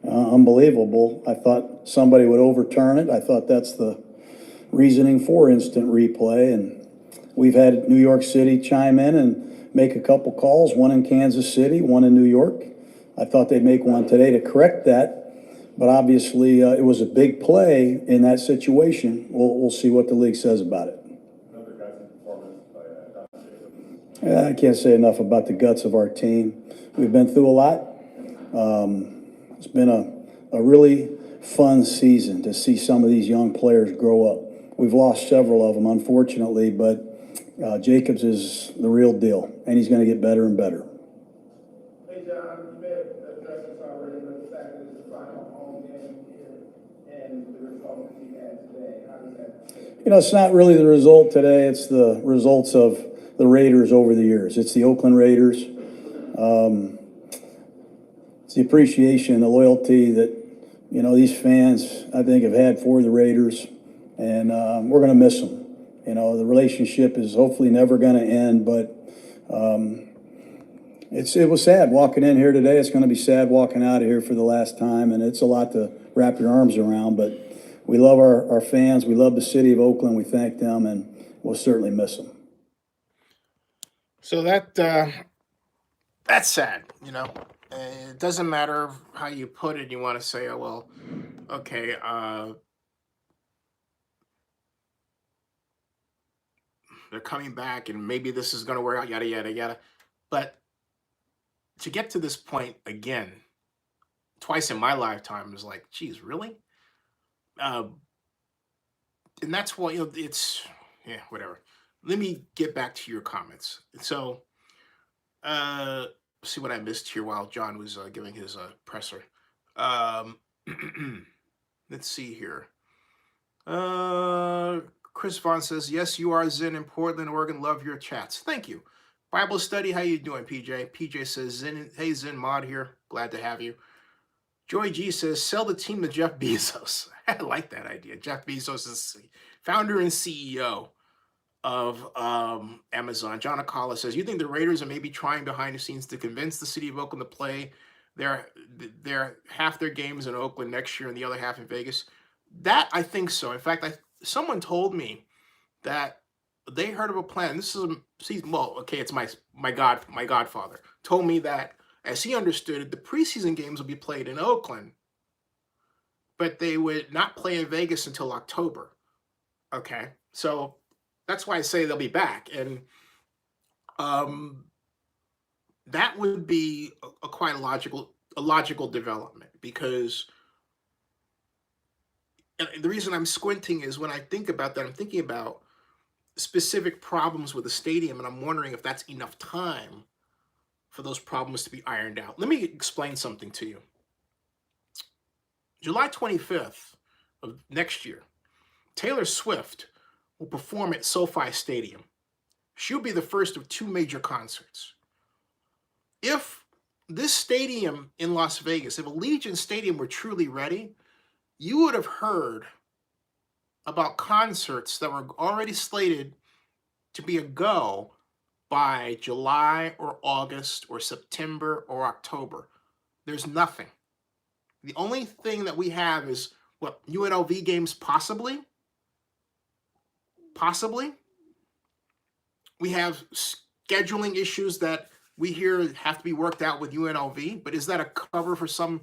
unbelievable. I thought somebody would overturn it. I thought that's the reasoning for instant replay, and we've had New York City chime in and make a couple calls, one in Kansas City, one in New York. I thought they'd make one today to correct that, but obviously it was a big play in that situation. We'll see what the league says about it. Another gutsy performance by Don Jacobs. I can't say enough about the guts of our team. We've been through a lot. It's been a really fun season to see some of these young players grow up. We've lost several of them, unfortunately, but Jacobs is the real deal, and he's going to get better and better. Hey, John, you may have addressed this already, but the fact that it's the final home game here and the result that you had today, how does that? You know, it's not really the result today. It's the results of the Raiders over the years. It's the Oakland Raiders. It's the appreciation, the loyalty that, you know, these fans, I think, have had for the Raiders, and we're going to miss them. You know, the relationship is hopefully never going to end, but it was sad walking in here today. It's going to be sad walking out of here for the last time, and it's a lot to wrap your arms around, but we love our fans. We love the city of Oakland. We thank them, and we'll certainly miss them. So that's sad, you know. It doesn't matter how you put it. You want to say, oh, well, okay, they're coming back and maybe this is going to work out, yada, yada, yada. But to get to this point again, twice in my lifetime, is like, geez, really? And that's why, you know, it's, yeah, whatever. Let me get back to your comments. So, see what I missed here while John was giving his presser. Let's see here. Chris Vaughn says, yes, you are Zen in Portland, Oregon. Love your chats. Thank you. Bible study, how you doing, PJ? PJ says, Zen, hey, Zen Mod here. Glad to have you. Joy G says, sell the team to Jeff Bezos. I like that idea. Jeff Bezos is founder and CEO of Amazon. John Akala says, you think the Raiders are maybe trying behind the scenes to convince the city of Oakland to play their half their games in Oakland next year and the other half in Vegas? That, I think so. In fact, someone told me that they heard of a plan. This is well, okay, it's my godfather told me that, as he understood it, the preseason games will be played in Oakland, but they would not play in Vegas until October. Okay, so that's why I say they'll be back, and that would be a quite logical development, because the reason I'm squinting is when I think about that, I'm thinking about specific problems with the stadium, and I'm wondering if that's enough time for those problems to be ironed out. Let me explain something to you. July 25th of next year, Taylor Swift will perform at SoFi Stadium. She'll be the first of two major concerts. If this stadium in Las Vegas, if Allegiant Stadium were truly ready, you would have heard about concerts that were already slated to be a go by July or August or September or October. There's nothing. The only thing that we have is, what, UNLV games possibly? Possibly. We have scheduling issues that we hear have to be worked out with UNLV, but is that a cover for some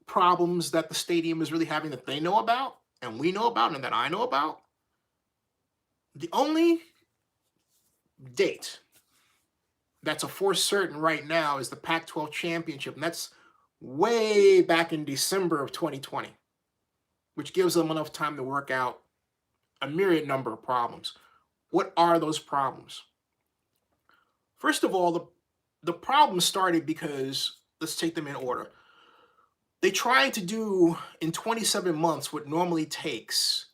problems that the stadium is really having that they know about and we know about and that I know about? The only date that's a for certain right now is the Pac-12 championship, and that's way back in December of 2020, which gives them enough time to work out a myriad number of problems. What are those problems? First of all, the problem started because, let's take them in order. They tried to do in 27 months what normally takes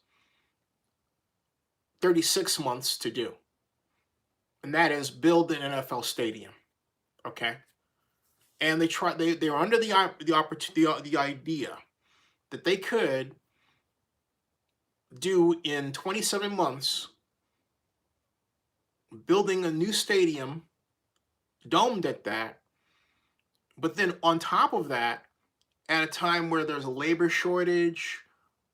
36 months to do, and that is build an NFL stadium. Okay, and they were under the idea that they could do in 27 months building a new stadium, domed at that, but then on top of that, at a time where there's a labor shortage,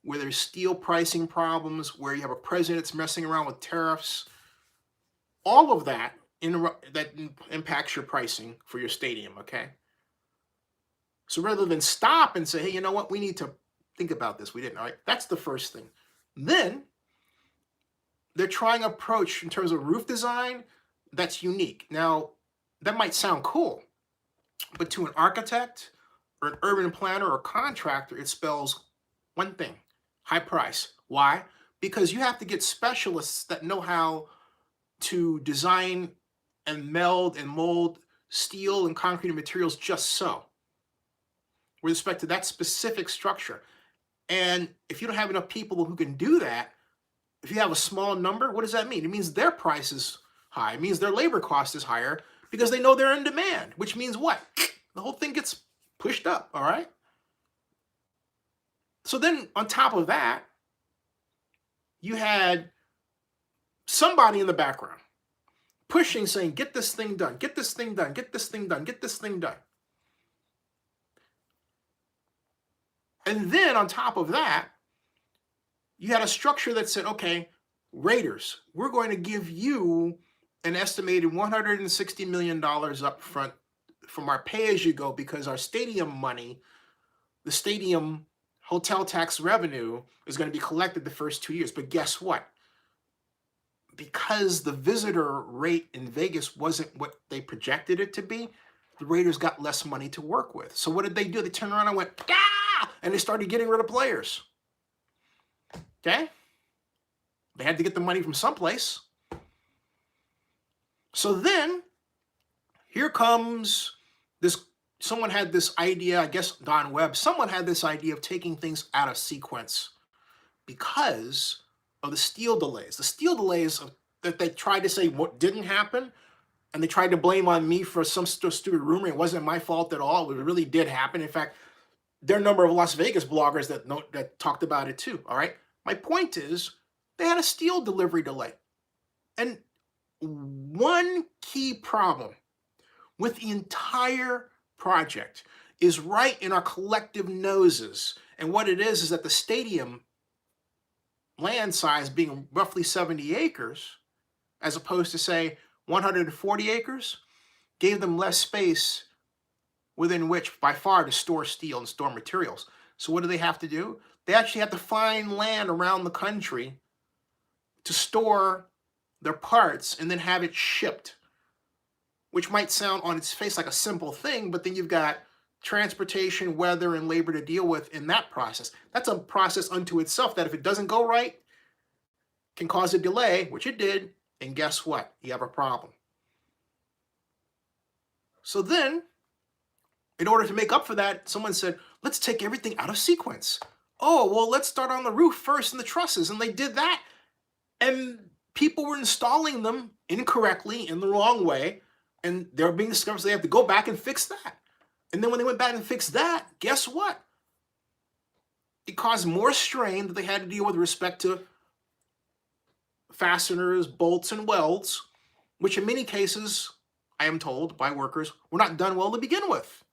where there's steel pricing problems, where you have a president that's messing around with tariffs, all of that impacts your pricing for your stadium, okay? So rather than stop and say, hey, you know what, we need to think about this. We didn't, all right? That's the first thing. Then they're trying an approach in terms of roof design that's unique. Now, that might sound cool, but to an architect or an urban planner or contractor, it spells one thing: high price. Why? Because you have to get specialists that know how to design and meld and mold steel and concrete materials just so, with respect to that specific structure. And if you don't have enough people who can do that, if you have a small number, what does that mean? It means their price is high. It means their labor cost is higher because they know they're in demand, which means what? The whole thing gets pushed up, all right? So then on top of that, you had somebody in the background pushing, saying, get this thing done, get this thing done, get this thing done, get this thing done. And then on top of that, you had a structure that said, okay, Raiders, we're going to give you an estimated $160 million up front from our pay-as-you-go because our stadium money, the stadium hotel tax revenue, is going to be collected the first 2 years. But guess what? Because the visitor rate in Vegas wasn't what they projected it to be, the Raiders got less money to work with. So what did they do? They turned around and went, ah! And they started getting rid of players. Okay? They had to get the money from someplace. So then, here comes this, someone had this idea, I guess Don Webb, someone had this idea of taking things out of sequence because of the steel delays. The steel delays that they tried to say what didn't happen, and they tried to blame on me for some stupid rumor. It wasn't my fault at all. It really did happen. In fact, there are a number of Las Vegas bloggers that talked about it too, all right? My point is, they had a steel delivery delay. And one key problem with the entire project is right in our collective noses. And what it is that the stadium land size being roughly 70 acres, as opposed to, say, 140 acres, gave them less space within which, by far, to store steel and store materials. So what do they have to do? They actually have to find land around the country to store their parts and then have it shipped, which might sound on its face like a simple thing, but then you've got transportation, weather, and labor to deal with in that process. That's a process unto itself that if it doesn't go right, can cause a delay, which it did, and guess what? You have a problem. So then, in order to make up for that, someone said, let's take everything out of sequence. Oh, well, let's start on the roof first and the trusses. And they did that. And people were installing them incorrectly, in the wrong way. And they were being discovered, so they have to go back and fix that. And then when they went back and fixed that, guess what? It caused more strain that they had to deal with respect to fasteners, bolts, and welds, which in many cases, I am told by workers, were not done well to begin with.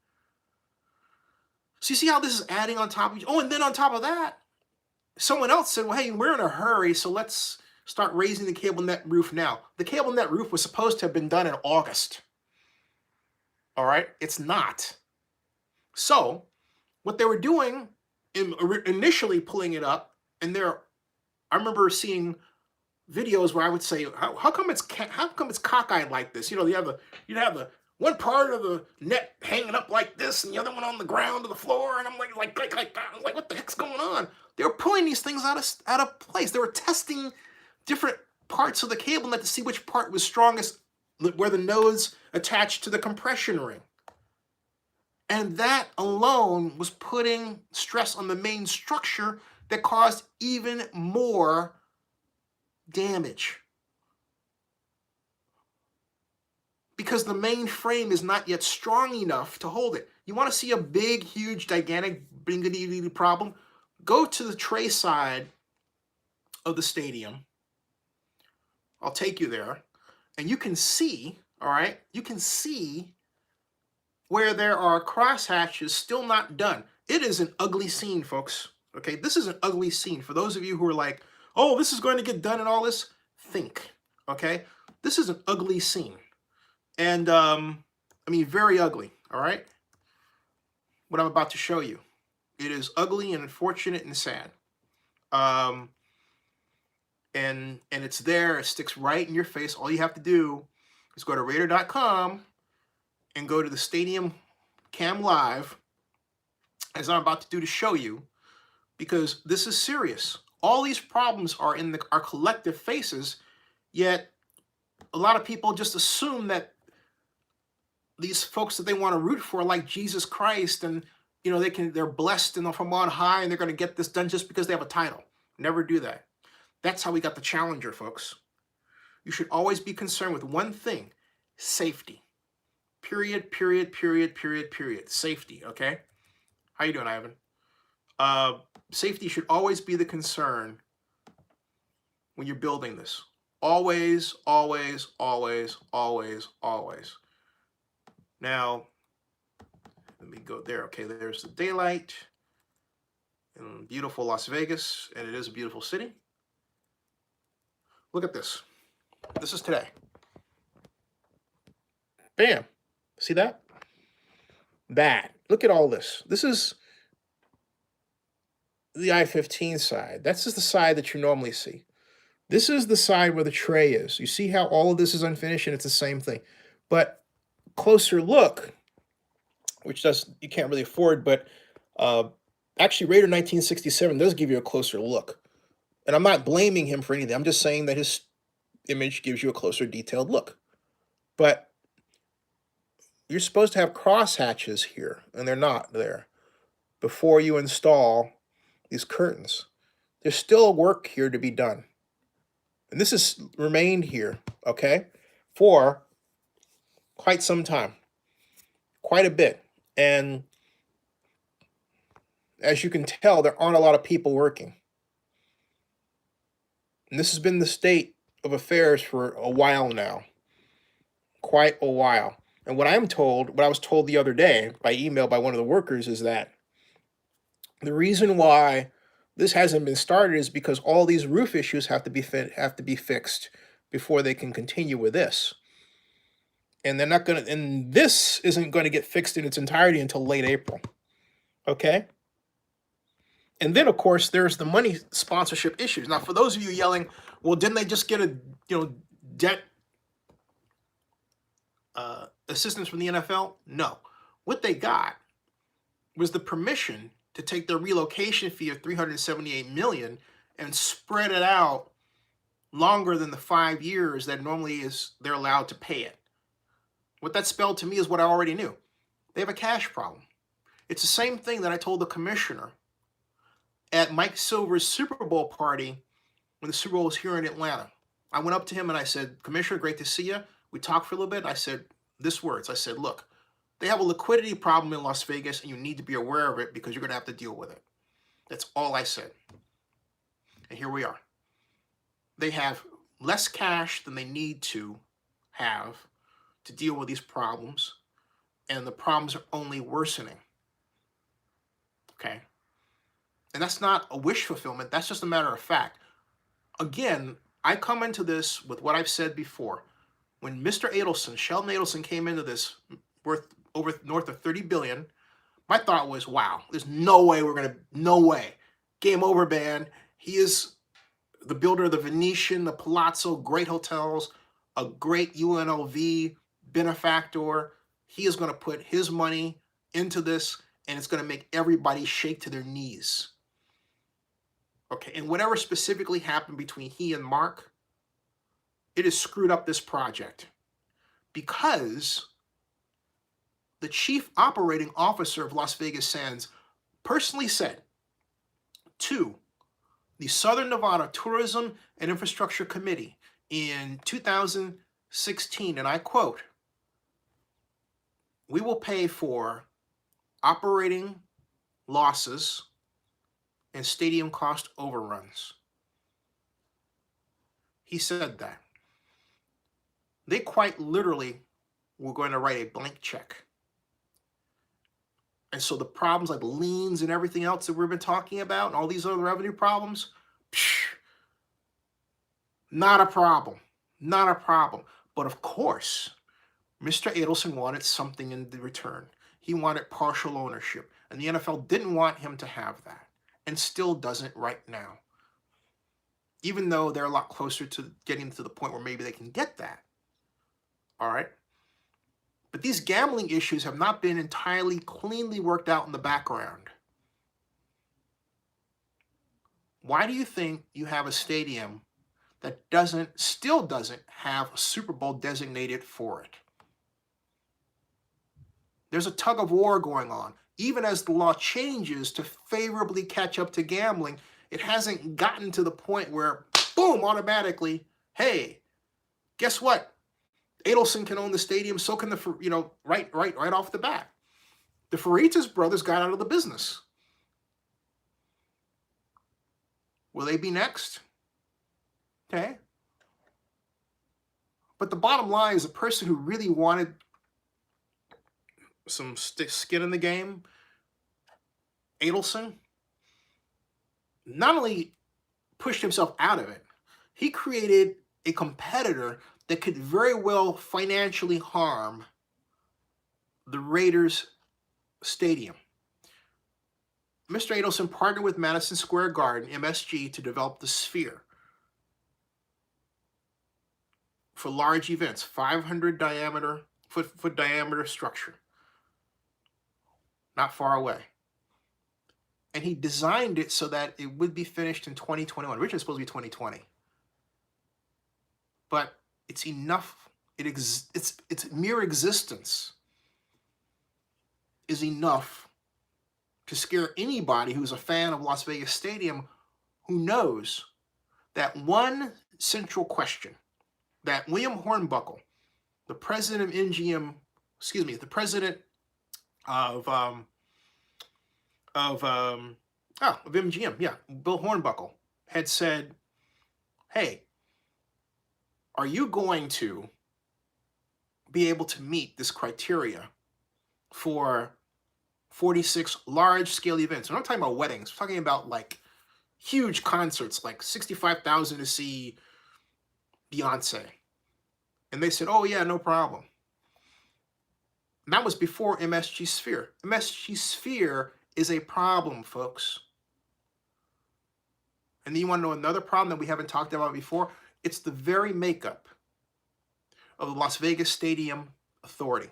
So you see how this is adding on top of each. Oh, and then on top of that, someone else said, well, hey, we're in a hurry, so let's start raising the cable net roof now. The cable net roof was supposed to have been done in August. All right? It's not. So what they were doing, initially pulling it up, and I remember seeing videos where I would say, how come it's cockeyed like this? You know, you'd have the one part of the net hanging up like this, and the other one on the ground to the floor, and I'm like what the heck's going on? They were pulling these things out of place. They were testing different parts of the cable net to see which part was strongest, where the nodes attached to the compression ring. And that alone was putting stress on the main structure that caused even more damage. Because the main frame is not yet strong enough to hold it. You want to see a big, huge, gigantic, bing-a-dee-dee problem? Go to the tray side of the stadium. I'll take you there. And you can see, all right, you can see where there are crosshatches still not done. It is an ugly scene, folks. Okay, this is an ugly scene. For those of you who are like, oh, this is going to get done and all this, think. Okay, this is an ugly scene, and I mean very ugly. All right, what I'm about to show you, it is ugly and unfortunate and sad. Um, and it's there. It sticks right in your face. All you have to do is go to Raider.com and go to the Stadium Cam Live, as I'm about to do to show you, because this is serious. All these problems are in our collective faces, yet a lot of people just assume that these folks that they want to root for, like Jesus Christ, and they're blessed and from on high, and they're going to get this done just because they have a title. Never do that. That's how we got the Challenger, folks. You should always be concerned with one thing: safety. Period, period, period, period, period. Safety, okay? How you doing, Ivan? Safety should always be the concern when you're building this. Always, always, always, always, always. Now, let me go there. Okay, there's the daylight in beautiful Las Vegas, and it is a beautiful city. Look at this. This is today. Bam. See that? That. Look at all this. This is the I-15 side. That's just the side that you normally see. This is the side where the tray is. You see how all of this is unfinished, and it's the same thing. But closer look, which you can't really afford, but actually Raider 1967 does give you a closer look. And I'm not blaming him for anything. I'm just saying that his image gives you a closer detailed look. But you're supposed to have cross hatches here, and they're not there, before you install these curtains. There's still work here to be done. And this has remained here, okay, for quite some time, quite a bit. And as you can tell, there aren't a lot of people working. And this has been the state of affairs for a while now, quite a while. And what I was told the other day by email by one of the workers, is that the reason why this hasn't been started is because all these roof issues have to be fixed before they can continue with this. And this isn't going to get fixed in its entirety until late April. Okay? And then, of course, there's the money sponsorship issues. Now, for those of you yelling, well, didn't they just get a debt assistance from the NFL? No. What they got was the permission to take their relocation fee of $378 million and spread it out longer than the 5 years that normally they're allowed to pay it. What that spelled to me is what I already knew. They have a cash problem. It's the same thing that I told the commissioner at Mike Silver's Super Bowl party when the Super Bowl was here in Atlanta. I went up to him and I said, Commissioner, great to see you. We talked for a little bit. I said this words. I said, look, they have a liquidity problem in Las Vegas, and you need to be aware of it because you're going to have to deal with it. That's all I said. And here we are. They have less cash than they need to have to deal with these problems, and the problems are only worsening. Okay? And that's not a wish fulfillment. That's just a matter of fact. Again, I come into this with what I've said before. When Mr. Adelson, Sheldon Adelson, came into this worth over north of $30 billion, my thought was, wow, there's no way no way. Game over, man. He is the builder of the Venetian, the Palazzo, great hotels, a great UNLV benefactor. He is going to put his money into this, and it's going to make everybody shake to their knees. Okay, and whatever specifically happened between he and Mark, it has screwed up this project, because the chief operating officer of Las Vegas Sands personally said to the Southern Nevada Tourism and Infrastructure Committee in 2016, and I quote, "We will pay for operating losses and stadium cost overruns." He said that. They quite literally were going to write a blank check. And so the problems like liens and everything else that we've been talking about, and all these other revenue problems, not a problem. Not a problem. But of course, Mr. Adelson wanted something in the return. He wanted partial ownership, and the NFL didn't want him to have that, and still doesn't right now. Even though they're a lot closer to getting to the point where maybe they can get that. All right? But these gambling issues have not been entirely cleanly worked out in the background. Why do you think you have a stadium that still doesn't have a Super Bowl designated for it? There's a tug of war going on. Even as the law changes to favorably catch up to gambling, it hasn't gotten to the point where, boom, automatically, hey, guess what? Adelson can own the stadium, so can the, right off the bat. The Faritas brothers got out of the business. Will they be next? Okay. But the bottom line is, a person who really wanted some skin in the game, Adelson, not only pushed himself out of it, he created a competitor that could very well financially harm the Raiders stadium. Mr. Adelson partnered with Madison Square Garden, MSG, to develop the Sphere for large events, 500 foot diameter structure, not far away. And he designed it so that it would be finished in 2021. Originally, it's supposed to be 2020. But it's enough. Its mere existence is enough to scare anybody who's a fan of Las Vegas Stadium, who knows that one central question that William Hornbuckle, the president of MGM, the president of MGM, yeah, Bill Hornbuckle, had said, hey, are you going to be able to meet this criteria for 46 large-scale events? I'm not talking about weddings. I'm talking about like huge concerts, like 65,000 to see Beyonce. And they said, oh yeah, no problem. And that was before MSG Sphere. MSG Sphere is a problem, folks. And then you want to know another problem that we haven't talked about before? It's the very makeup of the Las Vegas Stadium Authority.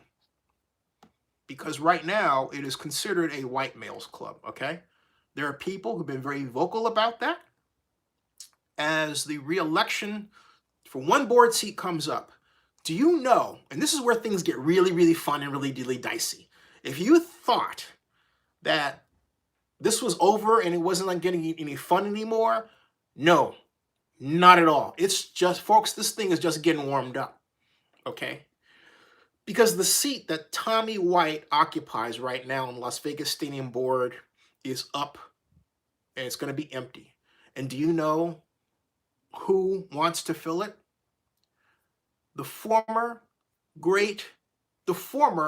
Because right now, it is considered a white males club, okay? There are people who've been very vocal about that. As the re-election for one board seat comes up, do you know, and this is where things get really, really fun and really, really dicey. If you thought that this was over and it wasn't like getting any fun anymore, no, not at all. It's just, folks, this thing is just getting warmed up, okay? Because the seat that Tommy White occupies right now on Las Vegas Stadium Board is up, and it's going to be empty. And do you know who wants to fill it? The former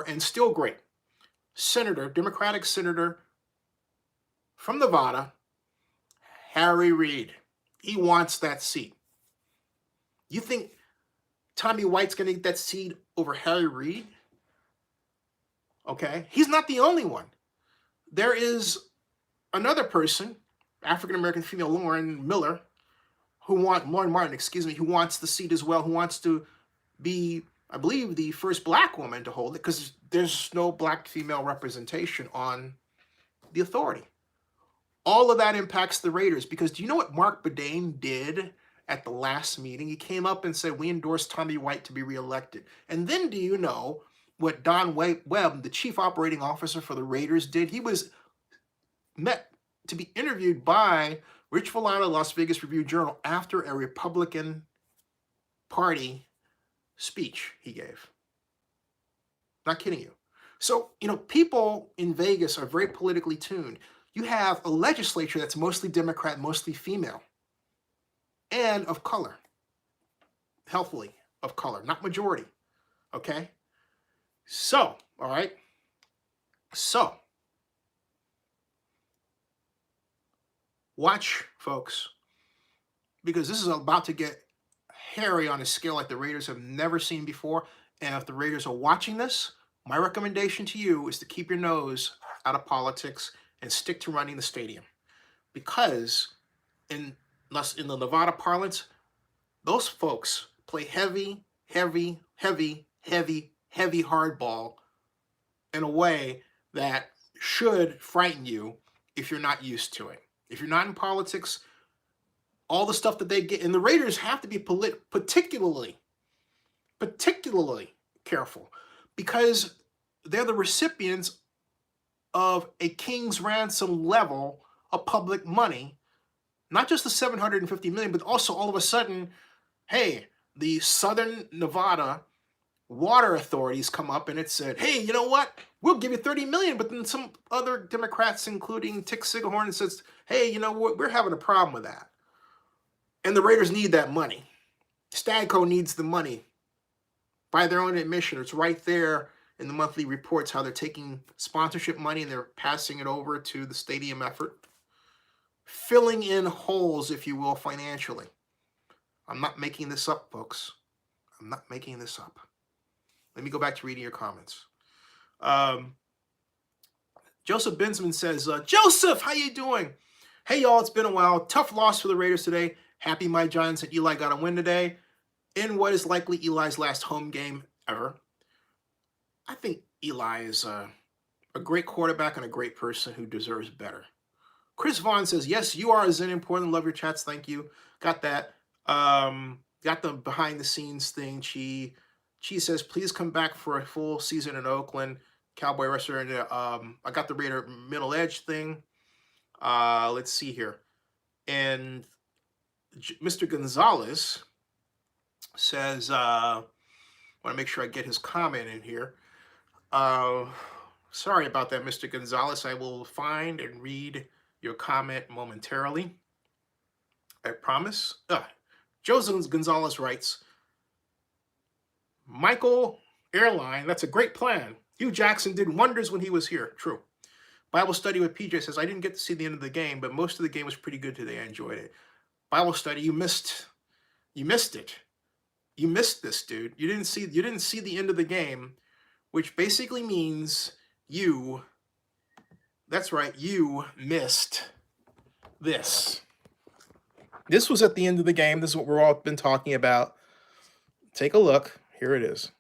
and still great senator, Democratic senator from Nevada, Harry Reid. He wants that seat. You think Tommy White's going to get that seat over Harry Reid? Okay. He's not the only one. There is another person, African-American female Lauren Martin, who wants the seat as well, who wants to be, I believe, the first black woman to hold it, because there's no black female representation on the authority. All of that impacts the Raiders, because do you know what Mark Bedane did at the last meeting? He came up and said, we endorse Tommy White to be reelected. And then do you know what Don Webb, the chief operating officer for the Raiders, did? He was met to be interviewed by Rich Villano, Las Vegas Review-Journal, after a Republican Party speech he gave. Not kidding you. So, people in Vegas are very politically tuned. You have a legislature that's mostly Democrat, mostly female, and of color. Healthily of color, not majority. Okay? So, all right? So, watch, folks, because this is about to get hairy on a scale like the Raiders have never seen before. And if the Raiders are watching this, my recommendation to you is to keep your nose out of politics and stick to running the stadium. Because in the Nevada parlance, those folks play heavy hardball in a way that should frighten you if you're not used to it. If you're not in politics, all the stuff that they get, and the Raiders have to be particularly careful because they're the recipients of a king's ransom level of public money, not just the $750 million, but also all of a sudden, hey, the Southern Nevada water authorities come up and it said, hey, you know what? We'll give you $30 million. But then some other Democrats, including Tick Sigahorn, says, hey, you know what? We're having a problem with that. And the Raiders need that money. Stagco needs the money. By their own admission, it's right there in the monthly reports how they're taking sponsorship money and they're passing it over to the stadium effort, filling in holes, if you will, financially. I'm not making this up, folks. I'm not making this up. Let me go back to reading your comments. Joseph Bensman says, Joseph, how you doing? Hey, y'all, it's been a while. Tough loss for the Raiders today. Happy my Giants and Eli got a win today in what is likely Eli's last home game ever. I think Eli is a great quarterback and a great person who deserves better. Chris Vaughn says, yes, you are as important. Love your chats. Thank you. Got that. Got the behind the scenes thing. She says, please come back for a full season in Oakland. Cowboy wrestler. And I got the Raider middle edge thing. Let's see here. And Mr. Gonzalez says, I want to make sure I get his comment in here. Sorry about that, Mr. Gonzalez. I will find and read your comment momentarily. I promise. Joseph Gonzalez writes, Michael Airline, that's a great plan. Hugh Jackson did wonders when he was here. True. Bible study with PJ says, I didn't get to see the end of the game, but most of the game was pretty good today. I enjoyed it. Bible study, you missed it. You missed this, dude. You didn't see the end of the game, which basically means that's right, you missed this. This was at the end of the game. This is what we're all been talking about. Take a look. Here it is.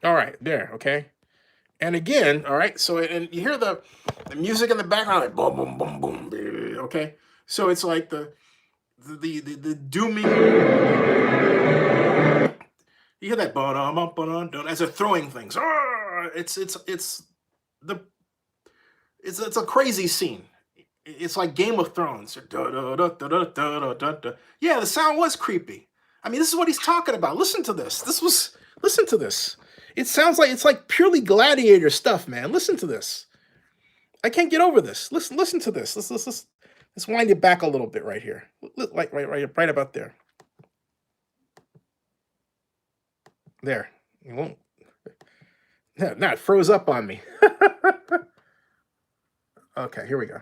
All right, there, okay? And again, all right, so and you hear the music in the background, like boom, boom, boom, boom, okay? So it's like the dooming. You hear that as they're throwing things. It's a crazy scene. It's like Game of Thrones. Yeah, the sound was creepy. I mean, this is what he's talking about. Listen to this. Listen to this. It sounds like it's like purely gladiator stuff, man. Listen to this. I can't get over this. Listen to this. Let's wind it back a little bit right here. Like right about there. There. You won't. No, it froze up on me. Okay, here we go.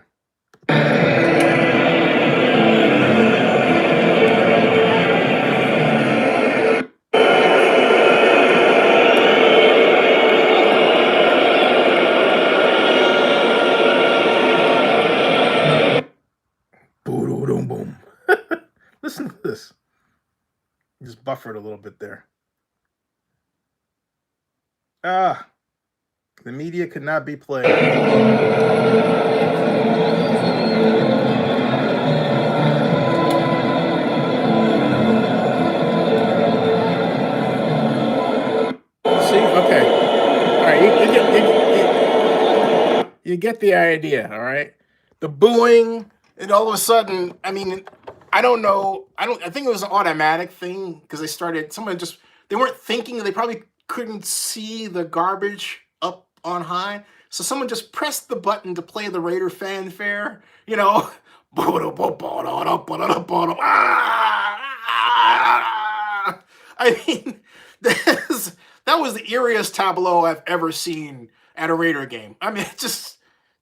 Boom. Listen to this. Just buffered a little bit there. The media could not be played. See, okay. All right, you get the idea, all right? The booing, and all of a sudden, I mean, I don't know. I think it was an automatic thing because they weren't thinking, they probably couldn't see the garbage up on high. So someone just pressed the button to play the Raider fanfare, you know. I I mean, that was the eeriest tableau I've ever seen at a Raider game. I mean,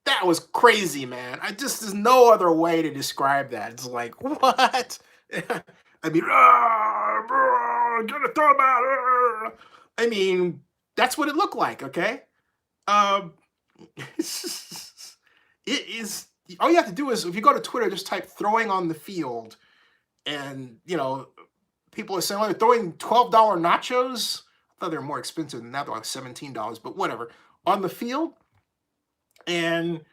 that was crazy, man. There's no other way to describe that. It's like, what? I mean, get a throw about. I mean, that's what it looked like. Okay. It is. All you have to do is, if you go to Twitter, just type "throwing on the field," and people are saying, "Oh, they're throwing $12 nachos." I thought they were more expensive than that. They're like $17, but whatever. On the field, and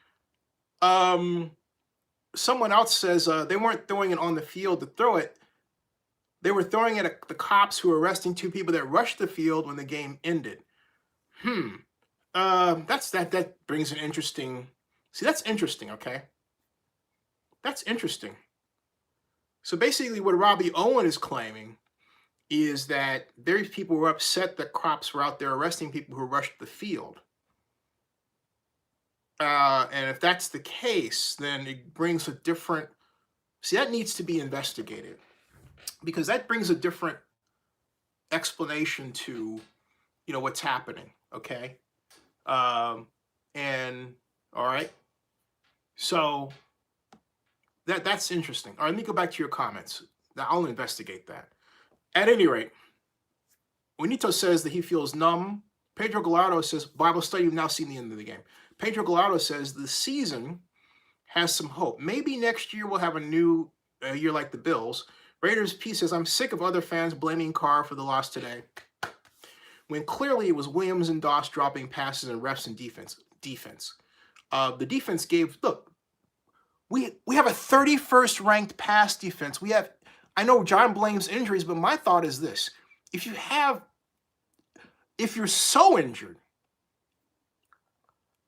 someone else says they weren't throwing it on the field to throw it. They were throwing it at the cops who were arresting two people that rushed the field when the game ended. That brings an interesting. See, that's interesting. Okay, that's interesting. So basically, what Robbie Owen is claiming is that there's people who were upset that cops were out there arresting people who rushed the field. And if that's the case, then it brings a different. See, that needs to be investigated, because that brings a different explanation to, what's happening. Okay. And all right. So that's interesting. All right, let me go back to your comments. Now, I'll investigate that. At any rate, Juanito says that he feels numb. Pedro Gallardo says, Bible study, you've now seen the end of the game. Pedro Gallardo says the season has some hope. Maybe next year we'll have a new year like the Bills. Raiders P says, I'm sick of other fans blaming Carr for the loss today, when clearly it was Williams and Doss dropping passes and refs and defense. The defense gave, look, we have a 31st ranked pass defense. I know John blames injuries, but my thought is this. If you're so injured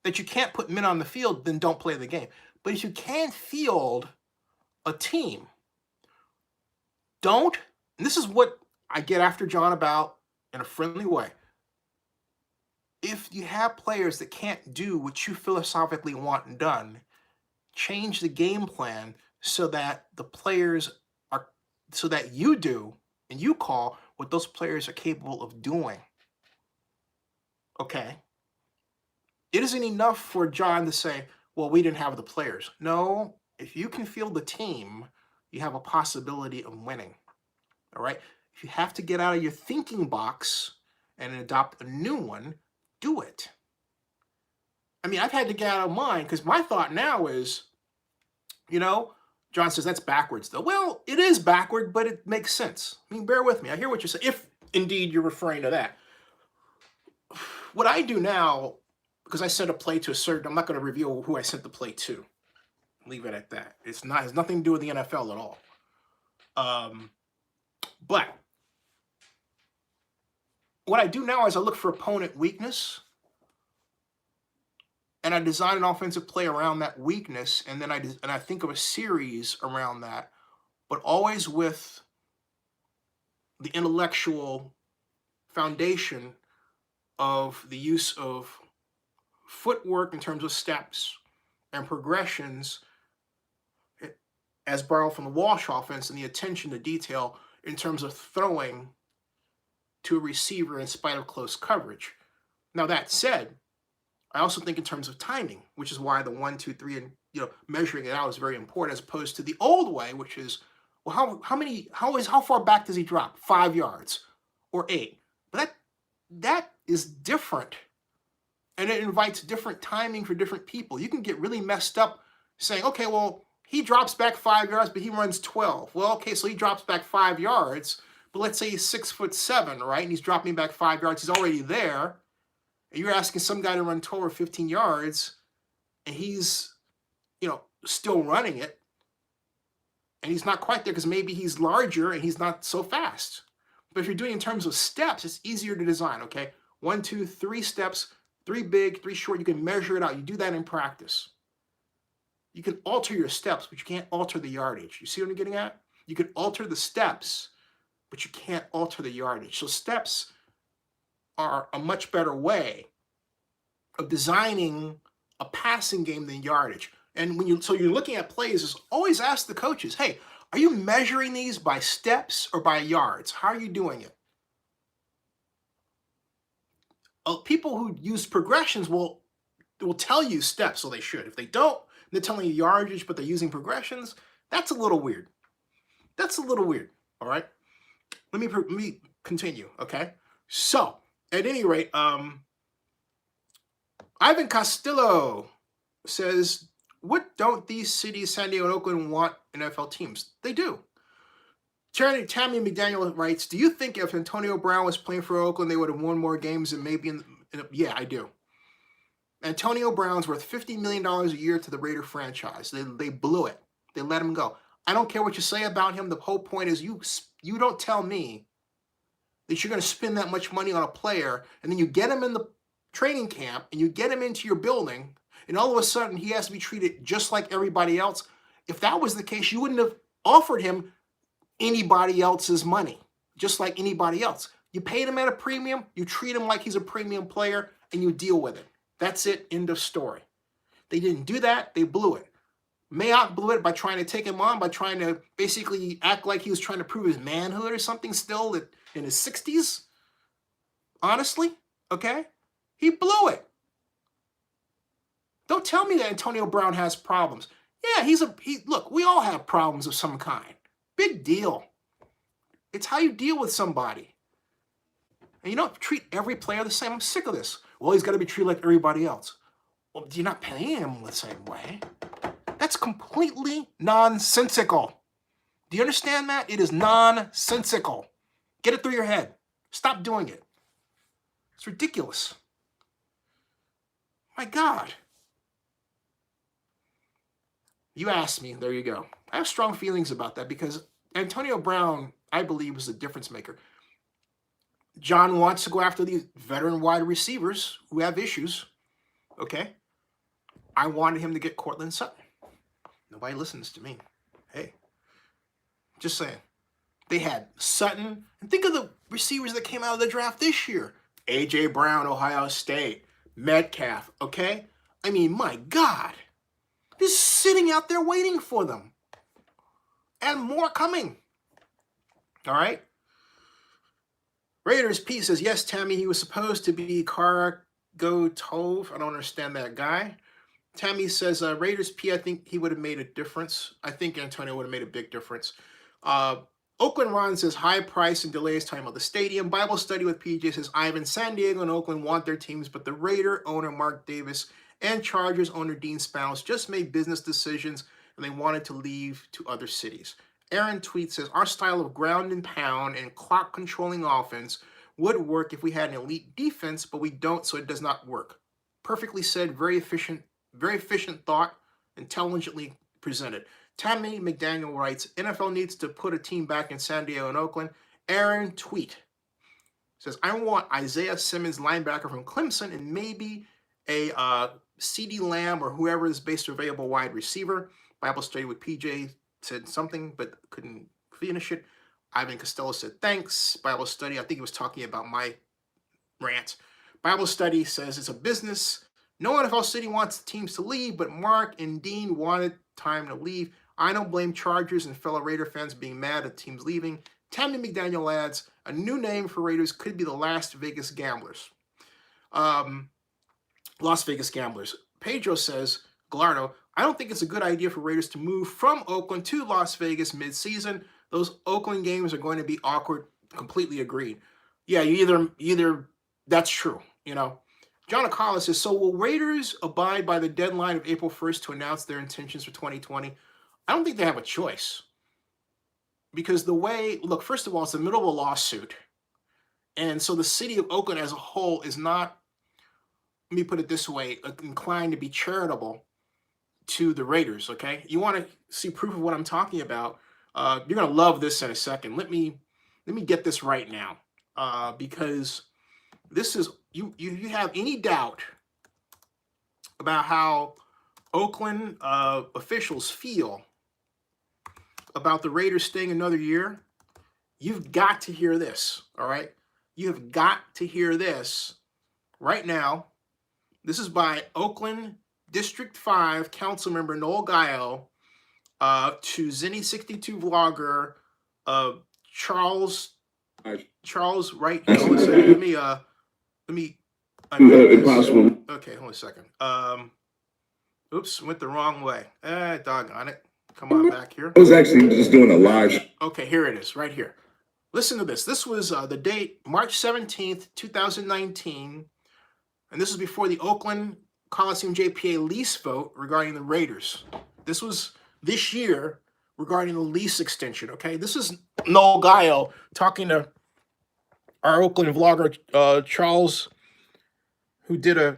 that you can't put men on the field, then don't play the game. But if you can't field a team, don't, and this is what I get after John about in a friendly way. If you have players that can't do what you philosophically want done, change the game plan so that you do and you call what those players are capable of doing. Okay. It isn't enough for John to say, well, we didn't have the players. No, if you can field the team, you have a possibility of winning. All right. If you have to get out of your thinking box and adopt a new one, do it. I mean, I've had to get out of mine because my thought now is, John says that's backwards though. Well, it is backward, but it makes sense. I mean, bear with me. I hear what you're saying. If indeed you're referring to that. What I do now, because I sent a play to I'm not going to reveal who I sent the play to. Leave it at that. It has nothing to do with the NFL at all. But what I do now is I look for opponent weakness, and I design an offensive play around that weakness, and then I think of a series around that, but always with the intellectual foundation of the use of footwork in terms of steps and progressions as borrowed from the Walsh offense, and the attention to detail in terms of throwing to a receiver in spite of close coverage. Now, that said, I also think in terms of timing, which is why the 1, 2, 3, and measuring it out is very important, as opposed to the old way, which is, well, how far back does he drop? 5 yards or 8? But that is different, and it invites different timing for different people. You can get really messed up saying, okay, well, he drops back 5 yards, but he runs 12. Well, okay, so he drops back 5 yards, but let's say he's 6'7", right? And he's dropping back 5 yards. He's already there. And you're asking some guy to run 12 or 15 yards, and he's, still running it. And he's not quite there because maybe he's larger and he's not so fast. But if you're doing it in terms of steps, it's easier to design, okay? 1, 2, 3 steps, 3 big, 3 short. You can measure it out. You do that in practice. You can alter your steps, but you can't alter the yardage. You see what I'm getting at? You can alter the steps, but you can't alter the yardage. So steps are a much better way of designing a passing game than yardage. And so you're looking at plays, is always ask the coaches, hey, are you measuring these by steps or by yards? How are you doing it? people who use progressions will tell you steps, so they should. If they don't, they're telling you yardage, but they're using progressions. That's a little weird. That's a little weird. All right. Let me continue. Okay. So at any rate, Ivan Castillo says, "What don't these cities, San Diego and Oakland, want NFL teams? They do." Tammy McDaniel writes, "Do you think if Antonio Brown was playing for Oakland, they would have won more games and maybe yeah, I do. Antonio Brown's worth $50 million a year to the Raider franchise. They blew it. They let him go. I don't care what you say about him. The whole point is you don't tell me that you're going to spend that much money on a player, and then you get him in the training camp, and you get him into your building, and all of a sudden he has to be treated just like everybody else. If that was the case, you wouldn't have offered him anybody else's money, just like anybody else. You paid him at a premium, you treat him like he's a premium player, and you deal with it. That's it, end of story. They didn't do that, they blew it. Mayock blew it by trying to take him on, by trying to basically act like he was trying to prove his manhood or something still in his 60s. Honestly, okay? He blew it. Don't tell me that Antonio Brown has problems. Yeah, look, we all have problems of some kind. Big deal. It's how you deal with somebody. And you don't treat every player the same. I'm sick of this. Well, he's got to be treated like everybody else. Well, you're not paying him the same way. That's completely nonsensical. Do you understand that? It is nonsensical. Get it through your head. Stop doing it. It's ridiculous. My God. You asked me. There you go. I have strong feelings about that because Antonio Brown, I believe, was the difference maker. John wants to go after these veteran wide receivers who have issues. Okay? I wanted him to get Cortland Sutton. Nobody listens to me. Hey, just saying. They had Sutton. And think of the receivers that came out of the draft this year. A.J. Brown, Ohio State. Metcalf, okay? I mean, my God. Just sitting out there waiting for them. And more coming. All right? Raiders P says, yes, Tammy, he was supposed to be Cargo Tove. I don't understand that guy. Tammy says, Raiders P, I think he would have made a difference. I think Antonio would have made a big difference. Oakland Ron says, high price and delays time of the stadium. Bible study with PJ says, Ivan, San Diego and Oakland want their teams, but the Raider owner Mark Davis and Chargers owner Dean Spanos just made business decisions and they wanted to leave to other cities. Aaron tweets says, our style of ground and pound and clock controlling offense would work if we had an elite defense, but we don't, so it does not work. Perfectly said, very efficient thought, intelligently presented. Tammy McDaniel writes, NFL needs to put a team back in San Diego and Oakland. Aaron tweet says, I want Isaiah Simmons, linebacker from Clemson, and maybe a CeeDee Lamb or whoever is best available wide receiver. Bible study with PJ said something, but couldn't finish it. Ivan Costello said, thanks. Bible study, I think he was talking about my rant. Bible study says it's a business. No NFL city wants the teams to leave, but Mark and Dean wanted time to leave. I don't blame Chargers and fellow Raider fans being mad at teams leaving. Tammy McDaniel adds, a new name for Raiders could be the Las Vegas Gamblers. Las Vegas Gamblers. Pedro says, Gallardo, I don't think it's a good idea for Raiders to move from Oakland to Las Vegas mid-season. Those Oakland games are going to be awkward. Completely agreed. Yeah, either that's true, you know. John Acala says, so will Raiders abide by the deadline of April 1st to announce their intentions for 2020? I don't think they have a choice. Because look, first of all, it's the middle of a lawsuit. And so the city of Oakland as a whole is not, let me put it this way, inclined to be charitable to the Raiders, okay? You want to see proof of what I'm talking about? You're going to love this in a second. Let me get this right now. Because this is, you have any doubt about how Oakland officials feel about the Raiders staying another year, you've got to hear this, all right? You have got to hear this right now. This is by Oakland District 5 Councilmember Noel Gaio to Zenny62 vlogger Charles right here. Let me Impossible. Okay, hold on a second. Oops, went the wrong way. Doggone it. Come on back here. I was actually just doing a live. Okay, here it is, right here. Listen to this. This was the date, March 17th, 2019. And this was before the Oakland Coliseum JPA lease vote regarding the Raiders. This was this year regarding the lease extension, okay? This is Noel Gaio talking to our Oakland vlogger, Charles, who did a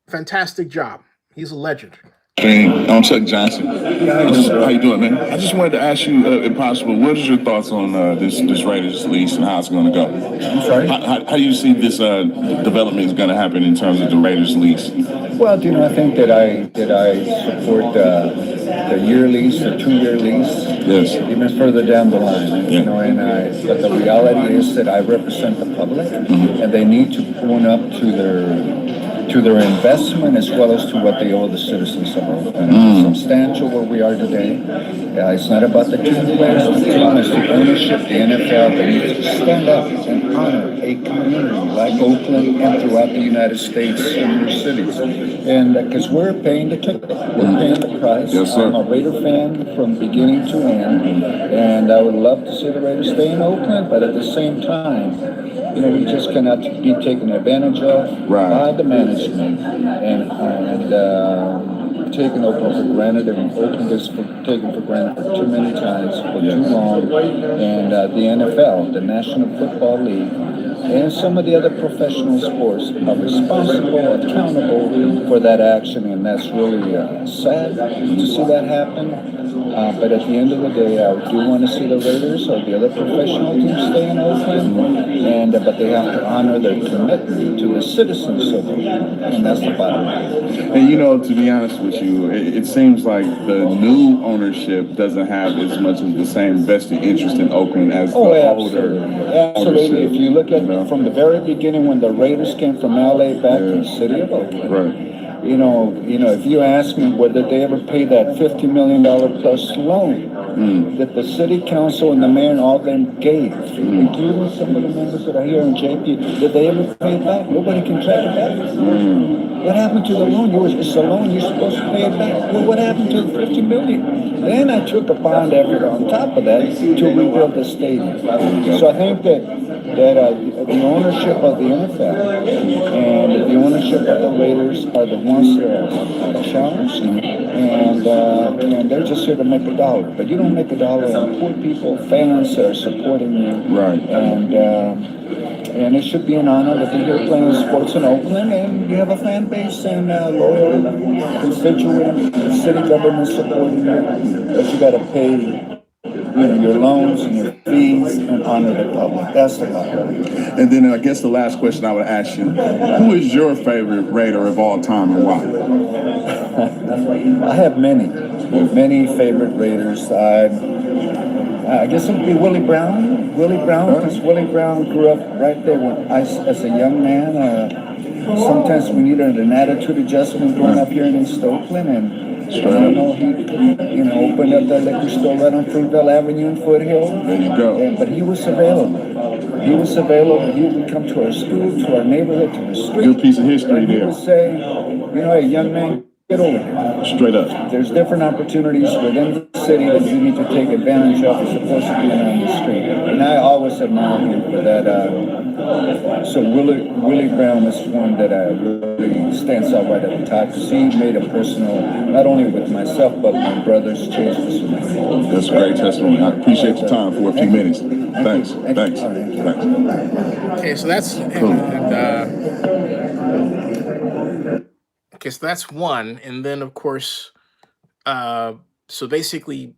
fantastic job. He's a legend. I'm Chuck Johnson. How you doing, man? I just wanted to ask you, if possible, what is your thoughts on this Raiders lease and how it's going to go? I'm sorry? How do you see this development is going to happen in terms of the Raiders lease? Well, I think that I support the year lease or 2-year lease. Yes. Even further down the line, Yeah. But the reality is that I represent the public, and they need to own up to their investment as well as to what they owe the citizens of Oakland. It's substantial where we are today. It's not about the team players, the team is the ownership, the NFL. They need to stand up and honor a community like Oakland and throughout the United States and their cities. And because we're paying the ticket, we're paying the price. Yes, sir. I'm a Raider fan from beginning to end, and I would love to see the Raiders stay in Oakland, but at the same time, we just cannot be taken advantage of by the management and taken Oakland for granted, and Oakland is taken for granted for too many times, for too long. And the NFL, the National Football League, and some of the other professional sports are responsible, accountable for that action, and that's really sad to see that happen. But at the end of the day, I do want to see the Raiders or the other professional teams stay in Oakland, but they have to honor their commitment to the citizens of Oakland, and that's the bottom line. And to be honest with you, it seems like the new ownership doesn't have as much of the same vested interest in Oakland as the older Absolutely. ownership. If you look at from the very beginning when the Raiders came from LA back to the city of Oakland, Right. If you ask me whether they ever paid that $50 million plus loan that the city council and the mayor and all of them gave, including some of the members that are here in JP, did they ever pay it back? Nobody can track it back. What happened to the loan? It's a loan, you're supposed to pay it back. Well, what happened to the $50 million? Then I took a bond effort on top of that to rebuild the stadium. So I think that the ownership of the NFL and the ownership of the Raiders are the ones that are challenged, and they're just here to make a dollar. But you don't make a dollar on poor people, fans that are supporting you. Right. And it should be an honor to be here playing sports in Oakland, and you have a fan base and loyal constituent, city government supporting you, but you got to pay your loans and your fees and honor the public. That's the problem. And then I guess the last question I would ask you, who is your favorite Raider of all time and why? I have many favorite Raiders. I guess it would be Willie Brown. Because Willie Brown grew up right there when as a young man. Sometimes we needed an attitude adjustment growing up here in East Oakland, and he opened up that liquor store right on Fruitvale Avenue in Foothill. There you go. But he was available. He would come to our school, to our neighborhood, to the street. Good piece of history He there. would say, hey, young man, get over here. Straight up. There's different opportunities within the city that you need to take advantage of as opposed to being on the street. And I always admire him for that. So Willie Brown is one that really stands out right at the top, because he made a personal, not only with myself, but my brothers, changes. That's a great testimony. I appreciate your time for a few minutes. Thanks. Okay, so that's Cool. Okay, so that's one, and then of course, so basically,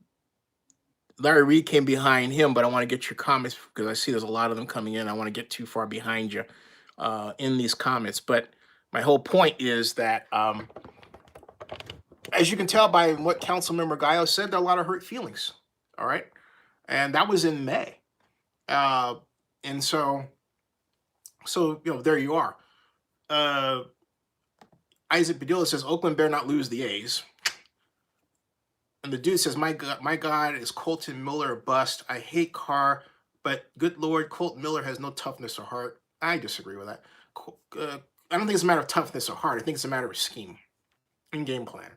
Larry Reed came behind him, but I want to get your comments because I see there's a lot of them coming in. I want to get too far behind you in these comments, but my whole point is that, as you can tell by what Councilmember Gallo said, there are a lot of hurt feelings. All right, and that was in May, and so there you are. Isaac Padilla says Oakland better not lose the A's. And the dude says, my God, is Colton Miller a bust? I hate Carr, but good Lord, Colton Miller has no toughness or heart. I disagree with that. I don't think it's a matter of toughness or heart. I think it's a matter of scheme and game plan.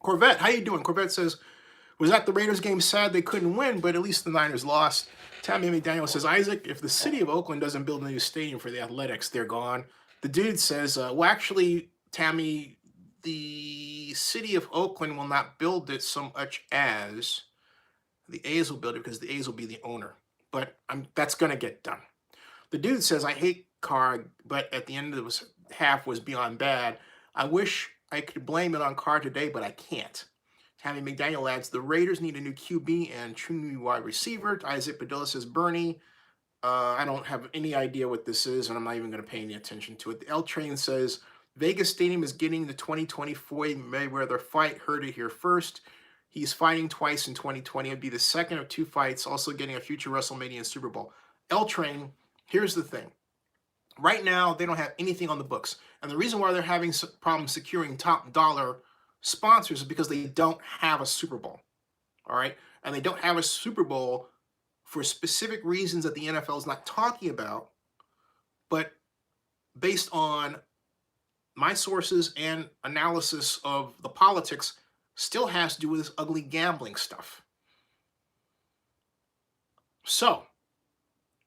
Corvette, how you doing? Corvette says, was at the Raiders game sad they couldn't win, but at least the Niners lost. Tammy McDaniel says, Isaac, if the city of Oakland doesn't build a new stadium for the Athletics, they're gone. The dude says, well, actually, Tammy, the city of Oakland will not build it so much as the A's will build it because the A's will be the owner. But that's going to get done. The dude says, I hate Carr, but at the end of the half was beyond bad. I wish I could blame it on Carr today, but I can't. Tammy McDaniel adds, the Raiders need a new QB and true new wide receiver. Isaac Padilla says, Bernie, I don't have any idea what this is, and I'm not even going to pay any attention to it. The L Train says, Vegas Stadium is getting the 2024 Mayweather fight. Heard it here first. He's fighting twice in 2020. It'd be the second of 2 fights, also getting a future WrestleMania and Super Bowl. L Train, here's the thing. Right now, they don't have anything on the books. And the reason why they're having problems securing top dollar sponsors is because they don't have a Super Bowl. All right? And they don't have a Super Bowl for specific reasons that the NFL is not talking about, but based on my sources and analysis of the politics, still has to do with this ugly gambling stuff. So,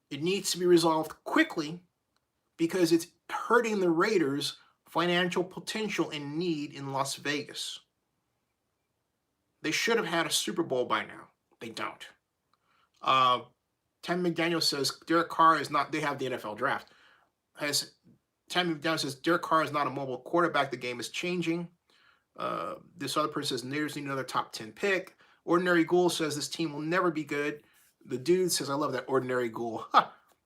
it needs to be resolved quickly because it's hurting the Raiders' financial potential and need in Las Vegas. They should have had a Super Bowl by now. They don't. Tim McDaniel says Derek Carr is not, they have the NFL draft. Tim McDaniel says Derek Carr is not a mobile quarterback. The game is changing. This other person says Raiders need another top 10 pick. Ordinary Ghoul says this team will never be good. The dude says, I love that Ordinary Ghoul.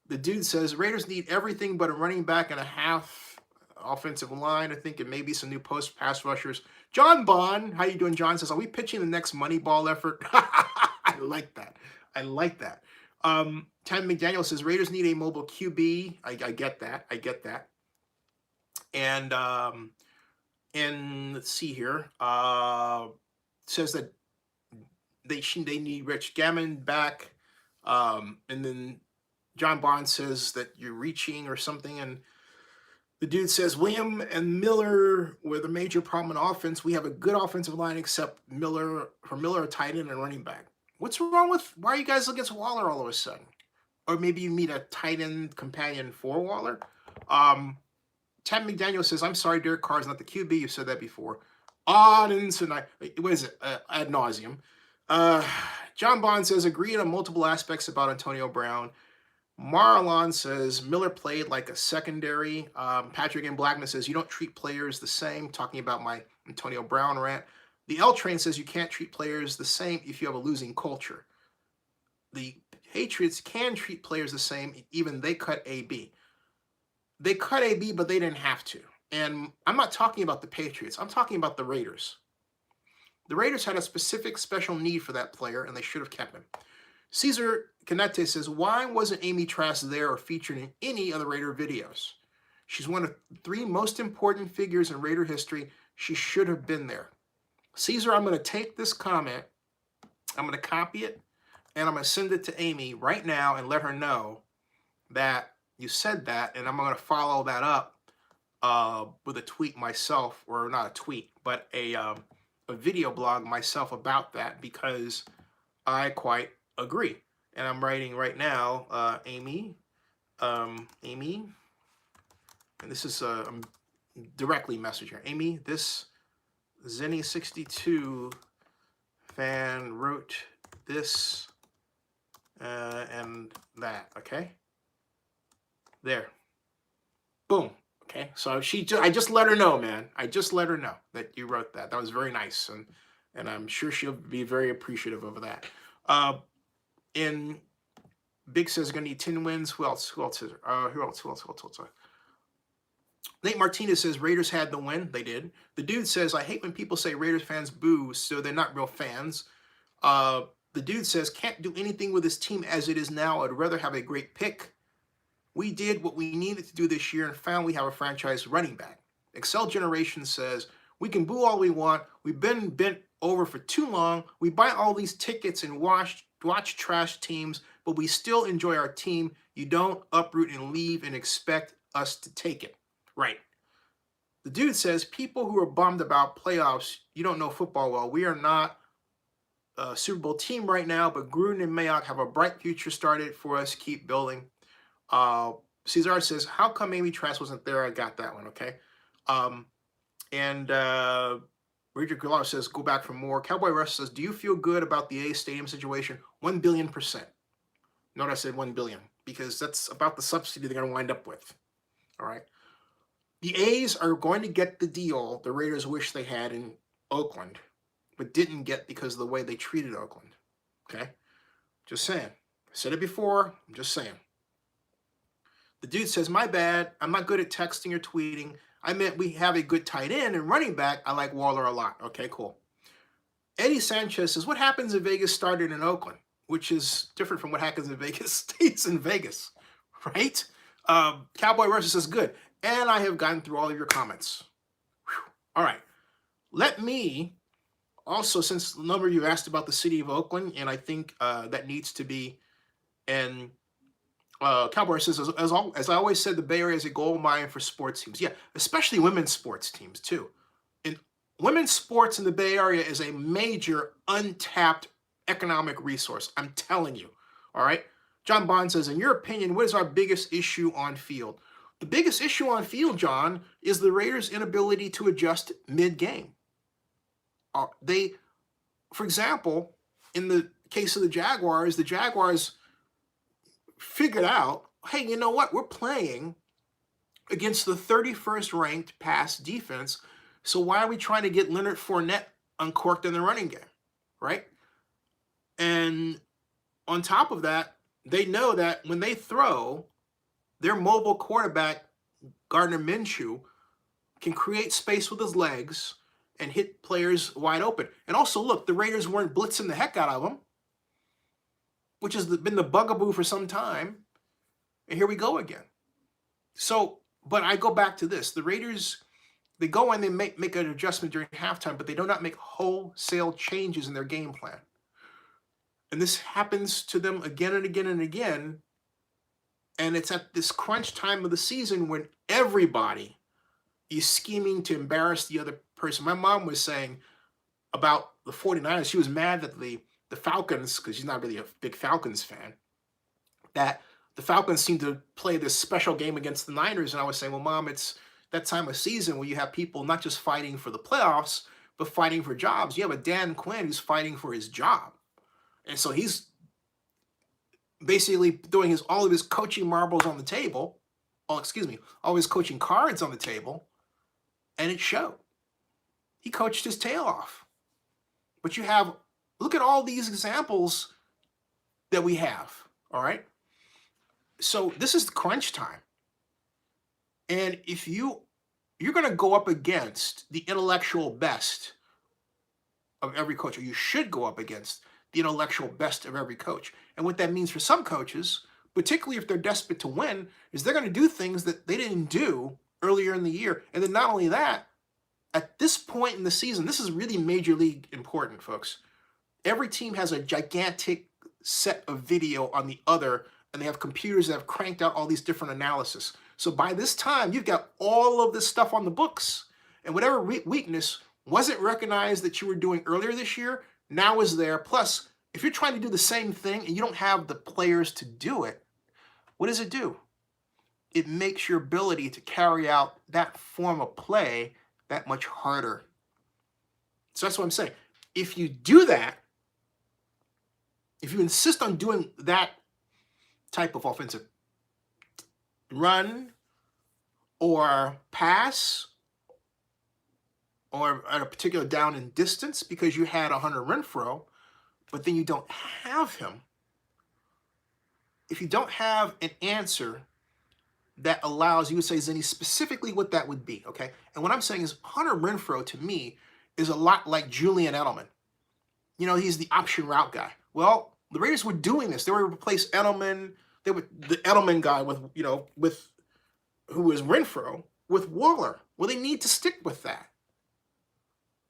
The dude says Raiders need everything but a running back and a half offensive line. I think it may be some new post pass rushers. John Bond, how you doing? John says, are we pitching the next Moneyball effort? I like that. I like that. Tim McDaniel says Raiders need a mobile QB. I get that. I get that. And let's see here. Says that they need Rich Gammon back. And then John Bond says that you're reaching or something. And the dude says William and Miller were the major problem in offense. We have a good offensive line except Miller, a tight end and running back. What's wrong with, why are you guys against Waller all of a sudden? Or maybe you need a tight end companion for Waller. Tim McDaniel says, I'm sorry, Derek Carr is not the QB. You've said that before. What is it? Ad nauseum. John Bond says, agreed on multiple aspects about Antonio Brown. Marlon says, Miller played like a secondary. Patrick M. Blackman says, you don't treat players the same, talking about my Antonio Brown rant. The L Train says, you can't treat players the same if you have a losing culture. The Patriots can treat players the same, even they cut AB. They cut AB, but they didn't have to. And I'm not talking about the Patriots. I'm talking about the Raiders. The Raiders had a specific special need for that player, and they should have kept him. Cesar Canete says, why wasn't Amy Trask there or featured in any of the Raider videos? She's one of the 3 most important figures in Raider history. She should have been there. Caesar, I'm going to take this comment, I'm going to copy it, and I'm going to send it to Amy right now and let her know that you said that, and I'm going to follow that up with a tweet myself, or not a tweet, but a video blog myself about that, because I quite agree. And I'm writing right now, Amy, and this is I'm directly messaging her. Amy, this Zenny62 fan wrote this and that, okay? There. Boom. Okay, so I just let her know, man. I just let her know that you wrote that. That was very nice, and I'm sure she'll be very appreciative of that. In Big says gonna need 10 wins. Who else? Who else? Nate Martinez says Raiders had the win. They did. The dude says, I hate when people say Raiders fans boo, so they're not real fans. The dude says, can't do anything with this team as it is now. I'd rather have a great pick. We did what we needed to do this year and found we have a franchise running back. Excel Generation says, we can boo all we want. We've been bent over for too long. We buy all these tickets and watch trash teams, but we still enjoy our team. You don't uproot and leave and expect us to take it. Right. The dude says, people who are bummed about playoffs, you don't know football well. We are not a Super Bowl team right now, but Gruden and Mayock have a bright future started for us. Keep building. Cesar says, how come Amy Trask wasn't there? I got that one, okay. And Richard Gullar says, go back for more. Cowboy Rush says, do you feel good about the A Stadium situation? 1 billion%. Note I said 1 billion because that's about the subsidy they're going to wind up with. All right. The A's are going to get the deal the Raiders wish they had in Oakland, but didn't get because of the way they treated Oakland. Okay? Just saying. I said it before. I'm just saying. The dude says, my bad. I'm not good at texting or tweeting. I meant we have a good tight end and running back. I like Waller a lot. Okay, cool. Eddie Sanchez says, what happens in Vegas started in Oakland, which is different from what happens in Vegas stays in Vegas, right? Cowboy Rush says, good. And I have gotten through all of your comments. Whew. All right. Let me also, since the number you asked about the city of Oakland, and I think that needs to be, and Cowboy says, as I always said, the Bay Area is a gold mine for sports teams. Yeah, especially women's sports teams too. And women's sports in the Bay Area is a major untapped economic resource. I'm telling you. All right. John Bond says, in your opinion, what is our biggest issue on field? The biggest issue on field, John, is the Raiders' inability to adjust mid-game. They, for example, in the case of the Jaguars figured out, hey, you know what? We're playing against the 31st ranked pass defense, so why are we trying to get Leonard Fournette uncorked in the running game, right? And on top of that, they know that when they throw, their mobile quarterback, Gardner Minshew, can create space with his legs and hit players wide open. And also, look, the Raiders weren't blitzing the heck out of them, which has been the bugaboo for some time. And here we go again. So, but I go back to this. The Raiders, they go and they make an adjustment during halftime, but they do not make wholesale changes in their game plan. And this happens to them again and again and again. And it's at this crunch time of the season when everybody is scheming to embarrass the other person. My mom was saying about the 49ers, she was mad that the Falcons, because she's not really a big Falcons fan, that the Falcons seem to play this special game against the Niners. And I was saying, well, Mom, it's that time of season where you have people not just fighting for the playoffs, but fighting for jobs. You have a Dan Quinn who's fighting for his job. And so he's basically doing all of his coaching marbles on the table. All of his coaching cards on the table. And it showed. He coached his tail off. But look at all these examples that we have, all right? So this is crunch time. And if you're going to go up against the intellectual best of every coach, or you should go up against the intellectual best of every coach. And what that means for some coaches, particularly if they're desperate to win, is they're going to do things that they didn't do earlier in the year. And then not only that, at this point in the season, this is really major league important, folks. Every team has a gigantic set of video on the other, and they have computers that have cranked out all these different analysis. So by this time, you've got all of this stuff on the books. And whatever weakness wasn't recognized that you were doing earlier this year, now is there. Plus, if you're trying to do the same thing and you don't have the players to do it, what does it do? It makes your ability to carry out that form of play that much harder. So that's what I'm saying. If you do that, if you insist on doing that type of offensive run or pass or at a particular down in distance because you had a Hunter Renfrow, but then you don't have him, if you don't have an answer that allows you to say, Zenny, specifically what that would be, okay? And what I'm saying is Hunter Renfrow, to me, is a lot like Julian Edelman. You know, he's the option route guy. Well, the Raiders were doing this. They were replace Edelman. They were the Edelman guy with who was Renfrow, with Waller. Well, they need to stick with that.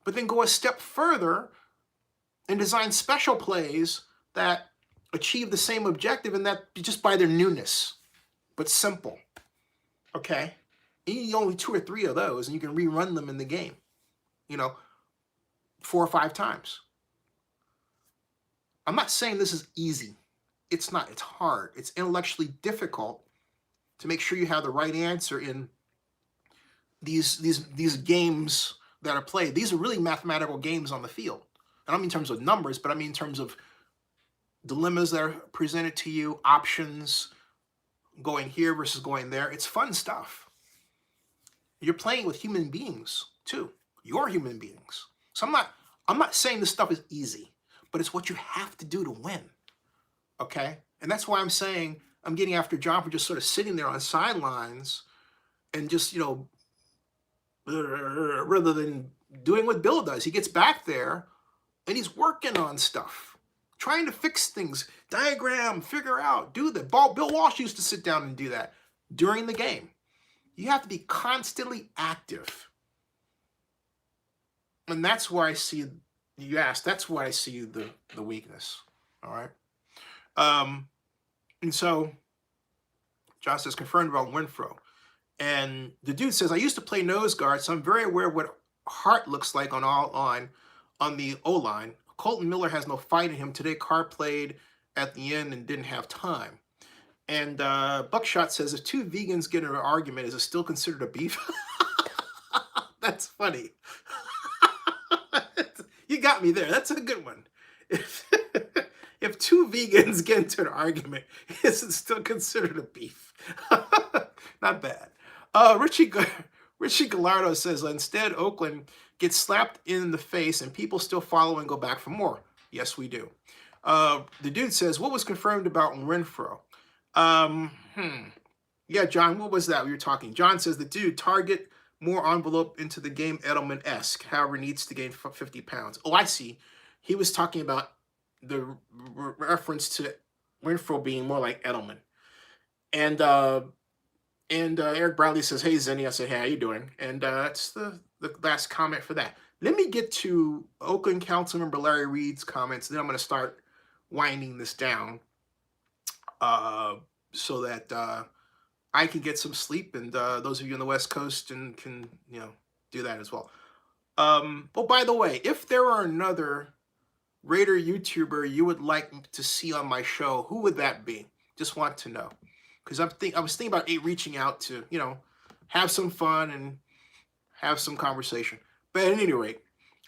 But then go a step further and design special plays that achieve the same objective, and that just by their newness, but simple. Okay? You need only 2 or 3 of those, and you can rerun them in the game, 4 or 5 times. I'm not saying this is easy. It's not. It's hard. It's intellectually difficult to make sure you have the right answer in these games that are played. These are really mathematical games on the field. I don't mean in terms of numbers, but I mean in terms of dilemmas that are presented to you, options, going here versus going there. It's fun stuff. You're playing with human beings too. You're human beings. So I'm not saying this stuff is easy, but it's what you have to do to win. Okay? And that's why I'm saying I'm getting after John for just sort of sitting there on sidelines and just, rather than doing what Bill does. He gets back there and he's working on stuff, trying to fix things, diagram, figure out, do that. Bill Walsh used to sit down and do that during the game. You have to be constantly active. And that's where I see, you asked, that's where I see the weakness. All right. And so John says, confirmed about Winfro. And the dude says, I used to play nose guard, so I'm very aware of what Hart looks like on the O-line. Colton Miller has no fight in him. Today, Carr played at the end and didn't have time. And Buckshot says, if 2 vegans get in an argument, is it still considered a beef? That's funny. You got me there. That's a good one. If 2 vegans get into an argument, is it still considered a beef? Not bad. Richie Gallardo says, instead, Oakland gets slapped in the face and people still follow and go back for more. Yes, we do. The dude says, what was confirmed about Renfro? Yeah, John, what was that we were talking? John says, the dude target more envelope into the game, Edelman-esque, however, needs to gain 50 pounds. Oh, I see. He was talking about the reference to Renfro being more like Edelman. And Eric Bradley says, hey, Zenny. I said, hey, how you doing? And that's the last comment for that. Let me get to Oakland Councilmember Larry Reed's comments. Then I'm going to start winding this down so that I can get some sleep. And those of you on the West Coast can do that as well. Oh, by the way, if there are another Raider YouTuber you would like to see on my show, who would that be? Just want to know. Because I was thinking about reaching out to, have some fun and have some conversation. But at any rate,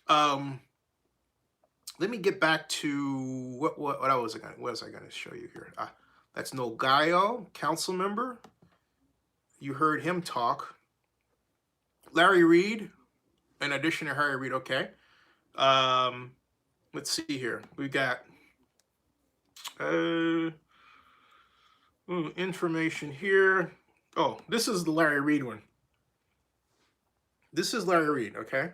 let me get back to what was I going to show you here? That's Noel Gaio, council member. You heard him talk. Larry Reed, in addition to Harry Reid, okay. Let's see here. We got information here. Oh, this is the Larry Reid one. This is Larry Reid, okay?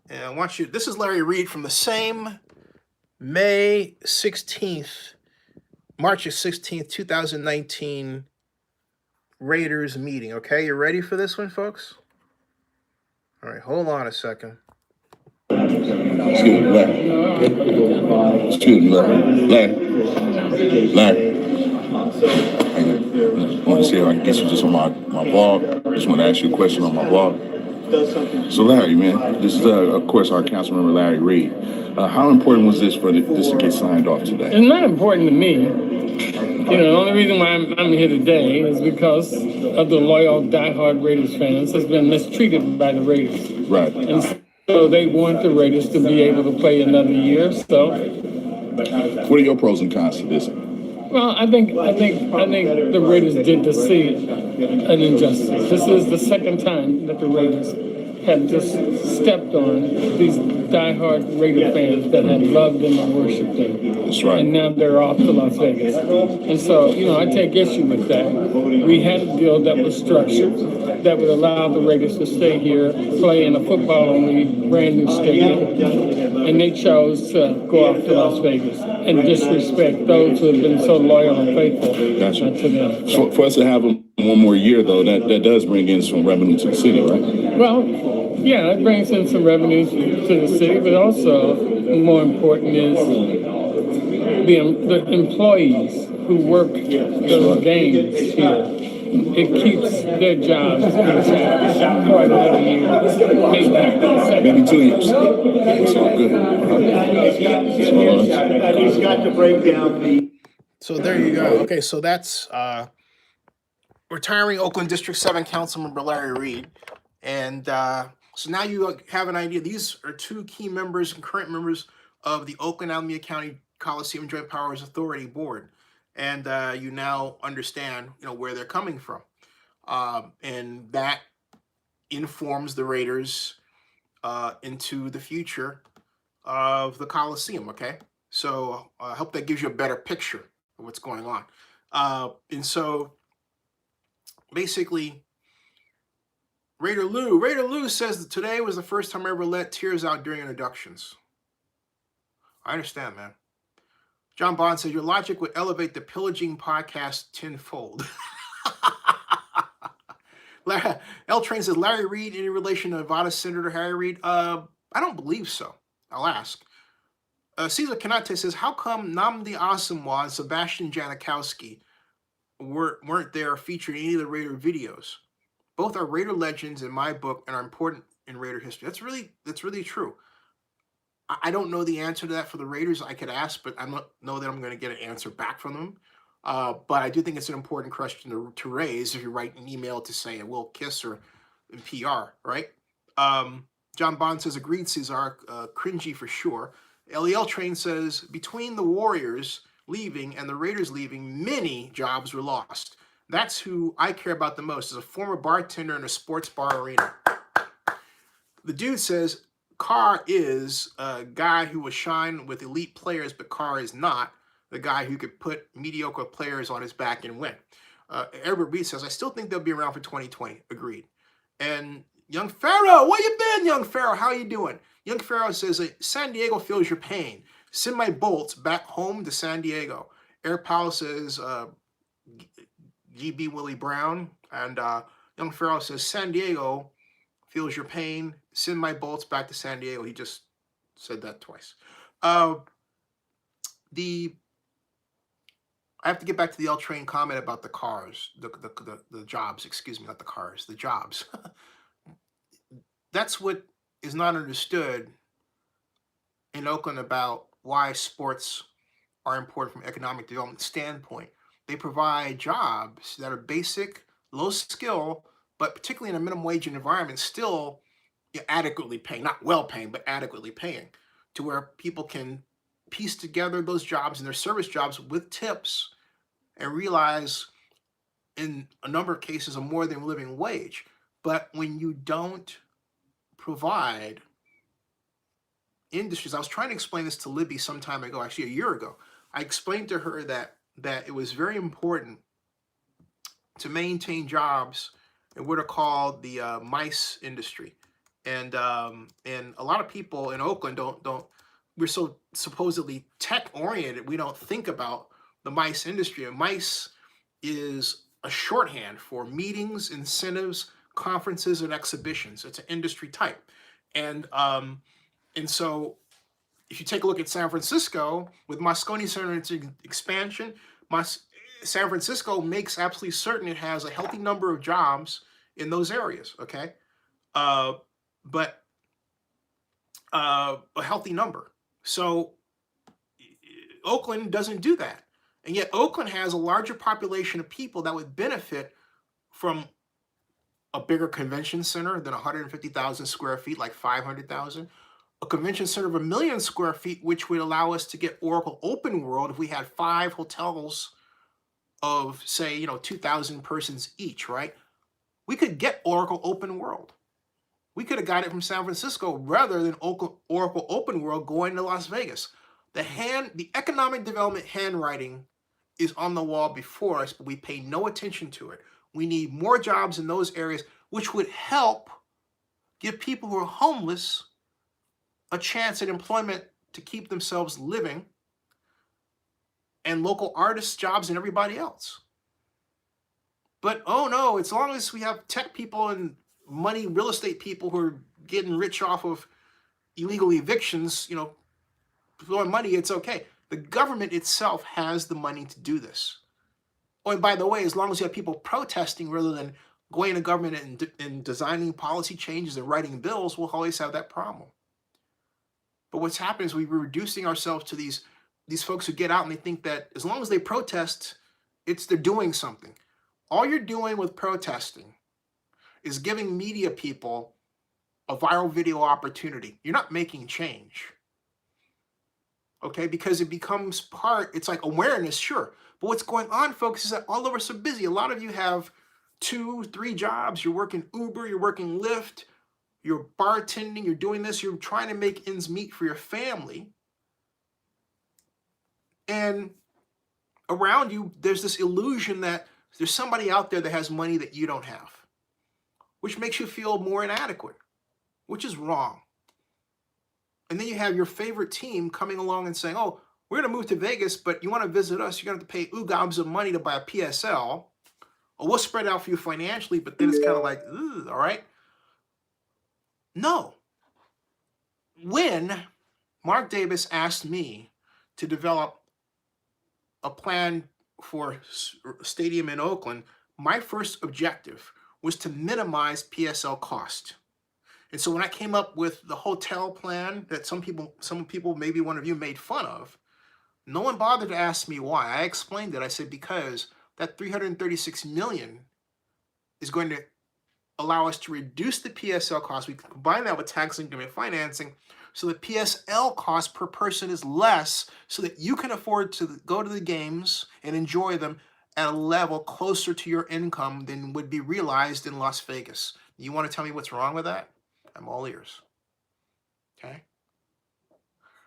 And I want you, this is Larry Reid from the same March 16th, 2019 Raiders meeting, okay? You ready for this one, folks? All right, hold on a second. Excuse me, Larry. Excuse me, Larry. I want to see if I can get you just on my blog. I just want to ask you a question on my blog. So, Larry, man, this is, of course, our council member, Larry Reid. How important was this for this to get signed off today? It's not important to me. The only reason why I'm here today is because of the loyal, diehard Raiders fans that's been mistreated by the Raiders. Right. And so they want the Raiders to be able to play another year. So, what are your pros and cons to this? well, I think the Raiders did the city an injustice. This is the second time that the Raiders have just stepped on these diehard Raider fans that have loved them and worshipped them. That's right. And now they're off to Las Vegas. And so, I take issue with that. We had a deal that was structured that would allow the Raiders to stay here, play in a football-only brand new stadium. And they chose to go off to Las Vegas and disrespect those who have been so loyal and faithful to them. For us to have them one more year, though, that does bring in some revenue to the city, right? Well, yeah, it brings in some revenues to the city, but also more important is the employees who work those games here. it keeps their jobs intact for another year, Maybe 2 years. It's all good. He's got to break down the. So there you go. Okay, so that's retiring Oakland District 7 Councilmember Larry Reed. And so now you have an idea. These are two key members and current members of the Oakland Alameda County Coliseum Joint Powers Authority Board. And you now understand, where they're coming from. And that informs the Raiders into the future of the Coliseum, okay? So I hope that gives you a better picture of what's going on. And so basically, Raider Lou says that today was the first time I ever let tears out during introductions. I understand, man. John Bond says, your logic would elevate the pillaging podcast tenfold. L Train says, Larry Reed, any relation to Nevada Senator Harry Reid? I don't believe so. I'll ask. Cesar Canate says, how come Nnamdi Asomugha and Sebastian Janikowski weren't there featured in any of the Raider videos? Both are Raider legends in my book and are important in Raider history. That's really true. I don't know the answer to that for the Raiders. I could ask, but I don't know that I'm going to get an answer back from them. But I do think it's an important question to raise if you write an email to say Will Kiss or in PR, right? John Bond says, agreed, Cesar, cringy for sure. LEL Train says, between the Warriors leaving and the Raiders leaving, many jobs were lost. That's who I care about the most, as a former bartender in a sports bar arena. The dude says, Carr is a guy who will shine with elite players, but Carr is not the guy who could put mediocre players on his back and win. Herbert Reed says, I still think they'll be around for 2020. Agreed. And Young Pharaoh, where you been, Young Pharaoh? How you doing? Young Pharaoh says, San Diego feels your pain. Send my bolts back home to San Diego. Air Powell says, GB Willie Brown. And Young Pharaoh says, San Diego feels your pain. Send my bolts back to San Diego. He just said that twice. I have to get back to the L Train comment about the cars, the jobs, excuse me, not the cars, the jobs. That's what is not understood in Oakland about why sports are important from an economic development standpoint. They provide jobs that are basic, low skill, but particularly in a minimum wage environment, still adequately paying, not well paying, but adequately paying, to where people can piece together those jobs and their service jobs with tips and realize in a number of cases a more than living wage. But when you don't provide industries, I was trying to explain this to Libby some time ago, actually a year ago. I explained to her that it was very important to maintain jobs in what are called the MICE industry. And a lot of people in Oakland don't we're so supposedly tech oriented, we don't think about the MICE industry. And MICE is a shorthand for meetings, incentives, conferences, and exhibitions. It's an industry type. And so if you take a look at San Francisco with Moscone Center expansion, San Francisco makes absolutely certain it has a healthy number of jobs in those areas, okay? But a healthy number. So Oakland doesn't do that. And yet Oakland has a larger population of people that would benefit from a bigger convention center than 150,000 square feet, like 500,000. A convention center of 1 million square feet, which would allow us to get Oracle Open World if we had 5 hotels of, say, 2,000 persons each, right? We could get Oracle Open World. We could have got it from San Francisco rather than Oracle Open World going to Las Vegas. The economic development handwriting is on the wall before us, but we pay no attention to it. We need more jobs in those areas, which would help give people who are homeless a chance at employment to keep themselves living, and local artists jobs and everybody else. But oh no, as long as we have tech people and money real estate people who are getting rich off of illegal evictions, throwing money, it's okay. The government itself has the money to do this. Oh, and by the way, as long as you have people protesting rather than going to government and designing policy changes and writing bills, we'll always have that problem. But what's happening is we're reducing ourselves to these folks who get out and they think that as long as they protest, they're doing something. All you're doing with protesting is giving media people a viral video opportunity. You're not making change. Okay, because it becomes it's like awareness, sure. But what's going on, folks, is that all of us are busy. A lot of you have 2, 3 jobs. You're working Uber, you're working Lyft, you're bartending, you're doing this, you're trying to make ends meet for your family. And around you, there's this illusion that there's somebody out there that has money that you don't have, which makes you feel more inadequate, which is wrong. And then you have your favorite team coming along and saying, oh, we're going to move to Vegas, but you want to visit us, you're going to have to pay gobs of money to buy a PSL. Or we'll spread it out for you financially, but then it's kind of like, all right. No. When Mark Davis asked me to develop a plan for a stadium in Oakland, my first objective was to minimize PSL cost. And so when I came up with the hotel plan that some people, maybe one of you made fun of, no one bothered to ask me why. I explained it. I said, because that $336 million is going to allow us to reduce the PSL cost. We can combine that with tax increment financing so the PSL cost per person is less so that you can afford to go to the games and enjoy them at a level closer to your income than would be realized in Las Vegas. You want to tell me what's wrong with that? I'm all ears. Okay?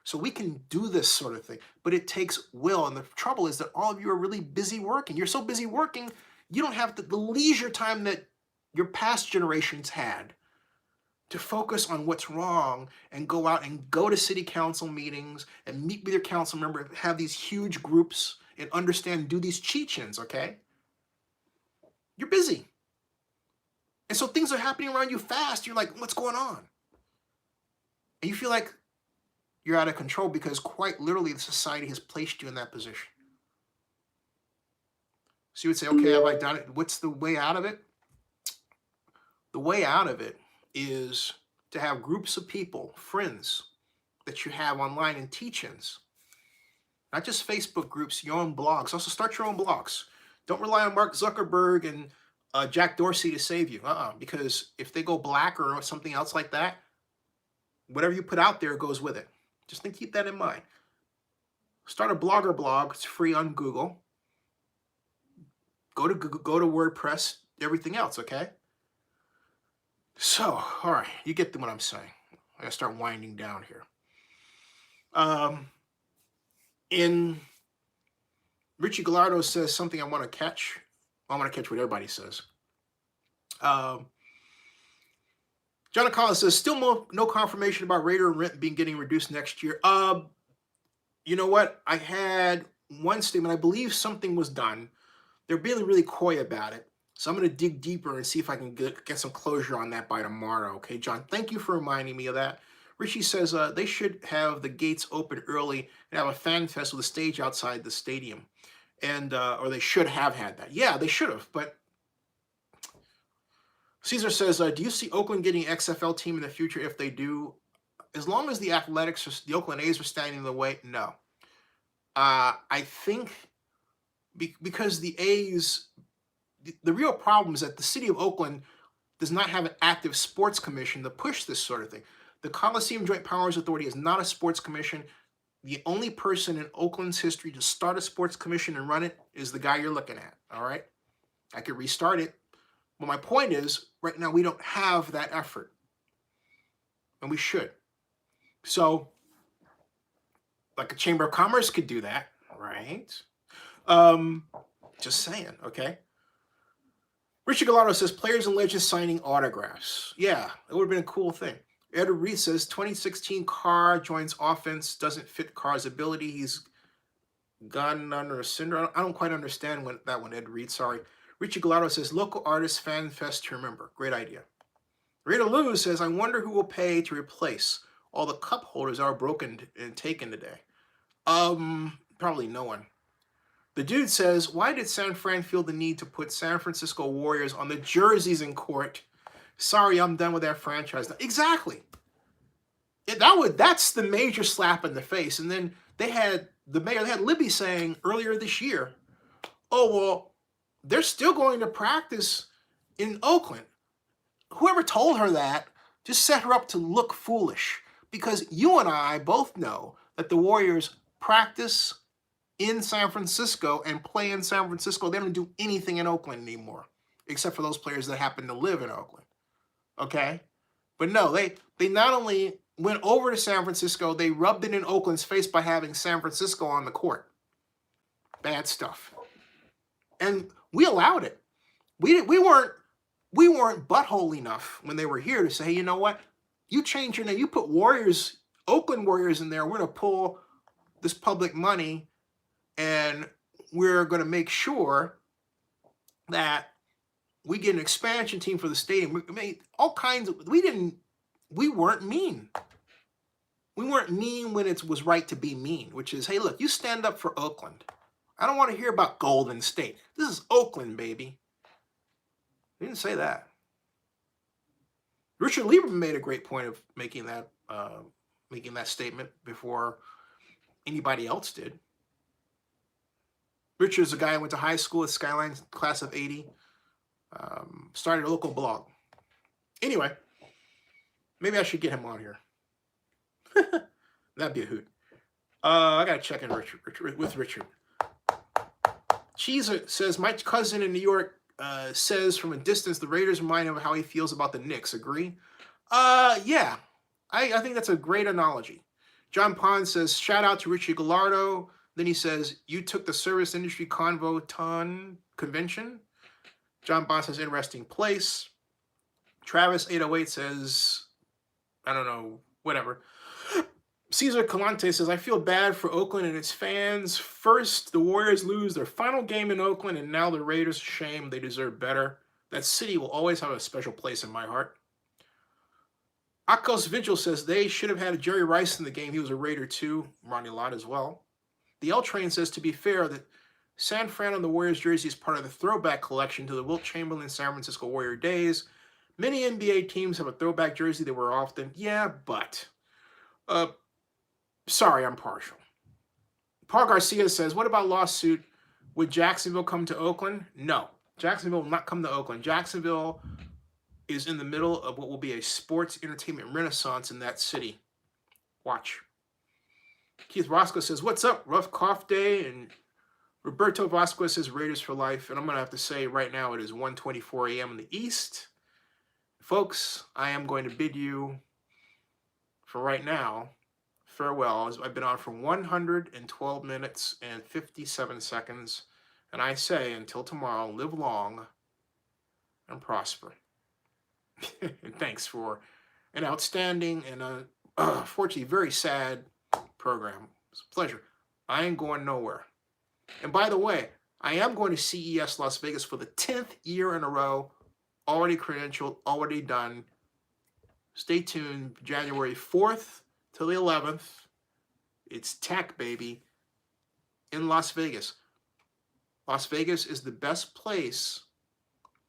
So we can do this sort of thing, but it takes will. And the trouble is that all of you are really busy working. You're so busy working, you don't have the leisure time that your past generations had to focus on what's wrong and go out and go to city council meetings and meet with your council member, have these huge groups and understand, do these cheat-ins, okay? You're busy. And so things are happening around you fast. You're like, what's going on? And you feel like you're out of control because quite literally the society has placed you in that position. So you would say, okay, have I done it? What's the way out of it? The way out of it is to have groups of people, friends that you have online and teach-ins. Not just Facebook groups, your own blogs. Also start your own blogs. Don't rely on Mark Zuckerberg and Jack Dorsey to save you. Because if they go black or something else like that, whatever you put out there goes with it. Just keep that in mind. Start a blogger blog. It's free on Google. Go to Google, go to WordPress, everything else, okay? So, all right, you get what I'm saying. I gotta start winding down here. Richie Gallardo says something I want to catch. I want to catch what everybody says. John Collins says, still no confirmation about Raider rent getting reduced next year. You know what? I had one statement. I believe something was done. They're being really coy about it. So I'm going to dig deeper and see if I can get some closure on that by tomorrow. Okay, John, thank you for reminding me of that. Richie says they should have the gates open early and have a fan fest with a stage outside the stadium. And or they should have had that. Yeah, they should have, but Caesar says, do you see Oakland getting an XFL team in the future? If they do, as long as the Athletics, the Oakland A's are standing in the way, no. I think because the A's, the real problem is that the city of Oakland does not have an active sports commission to push this sort of thing. The Coliseum Joint Powers Authority is not a sports commission. The only person in Oakland's history to start a sports commission and run it is the guy you're looking at, all right? I could restart it. But my point is, right now, we don't have that effort. And we should. So, like a Chamber of Commerce could do that, right? Just saying, okay? Richard Gallardo says, players and legends signing autographs. Yeah, it would have been a cool thing. Ed Reed says, 2016 Carr joins offense, doesn't fit Carr's ability. He's gotten under a syndrome. I don't quite understand that one, Ed Reed, sorry. Richie Gallardo says, local artist fan fest to remember. Great idea. Rita Lou says, I wonder who will pay to replace all the cup holders that are broken and taken today. Probably no one. The dude says, why did San Fran feel the need to put San Francisco Warriors on the jerseys in court? Sorry, I'm done with that franchise. Exactly. That's the major slap in the face. And then they had Libby saying earlier this year, oh, well, they're still going to practice in Oakland. Whoever told her that just set her up to look foolish, because you and I both know that the Warriors practice in San Francisco and play in San Francisco. They don't do anything in Oakland anymore, except for those players that happen to live in Oakland. Okay? But no, they not only went over to San Francisco, they rubbed it in Oakland's face by having San Francisco on the court. Bad stuff. And we allowed it. We weren't butthole enough when they were here to say, hey, you know what? You change your name. You put Warriors, Oakland Warriors in there. We're going to pull this public money, and we're going to make sure that we get an expansion team for the stadium. We made all kinds of, we weren't mean. We weren't mean when it was right to be mean, which is, hey, look, you stand up for Oakland. I don't want to hear about Golden State. This is Oakland, baby. We didn't say that. Richard Lieberman made a great point of making that statement before anybody else did. Richard's a guy who went to high school at Skyline, class of 80. Started a local blog. Anyway, maybe I should get him on here. That'd be a hoot. I gotta check in with Richard. Cheese says, my cousin in New York says from a distance the Raiders remind him of how he feels about the Knicks. Agree? Yeah. I think that's a great analogy. John Pond says, shout out to Richie Gallardo. Then he says, you took the Service Industry Convention. John Bond says, interesting place. Travis 808 says, I don't know, whatever. Cesar Calante says, I feel bad for Oakland and its fans. First, the Warriors lose their final game in Oakland, and now the Raiders. Shame. They deserve better. That city will always have a special place in my heart. Akos Vigil says, they should have had Jerry Rice in the game. He was a Raider too. Ronnie Lott as well. The L Train says, to be fair, that San Fran on the Warriors jersey is part of the throwback collection to the Wilt Chamberlain San Francisco Warrior days. Many NBA teams have a throwback jersey that wear often. Yeah, but... sorry, I'm partial. Paul Garcia says, what about lawsuit? Would Jacksonville come to Oakland? No. Jacksonville will not come to Oakland. Jacksonville is in the middle of what will be a sports entertainment renaissance in that city. Watch. Keith Roscoe says, what's up? Rough cough day. And Roberto Vasquez says, Raiders for life. And I'm going to have to say right now it is 1:24 a.m. in the East. Folks, I am going to bid you, for right now, farewell. I've been on for 112 minutes and 57 seconds. And I say, until tomorrow, live long and prosper. And thanks for an outstanding and unfortunately very sad program. It's a pleasure. I ain't going nowhere. And by the way, I am going to CES Las Vegas for the 10th year in a row. Already credentialed, already done. Stay tuned. January 4th till the 11th. It's tech, baby, in Las Vegas. Las Vegas is the best place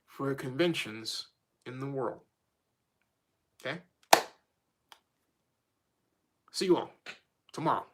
for conventions in the world. Okay? See you all tomorrow.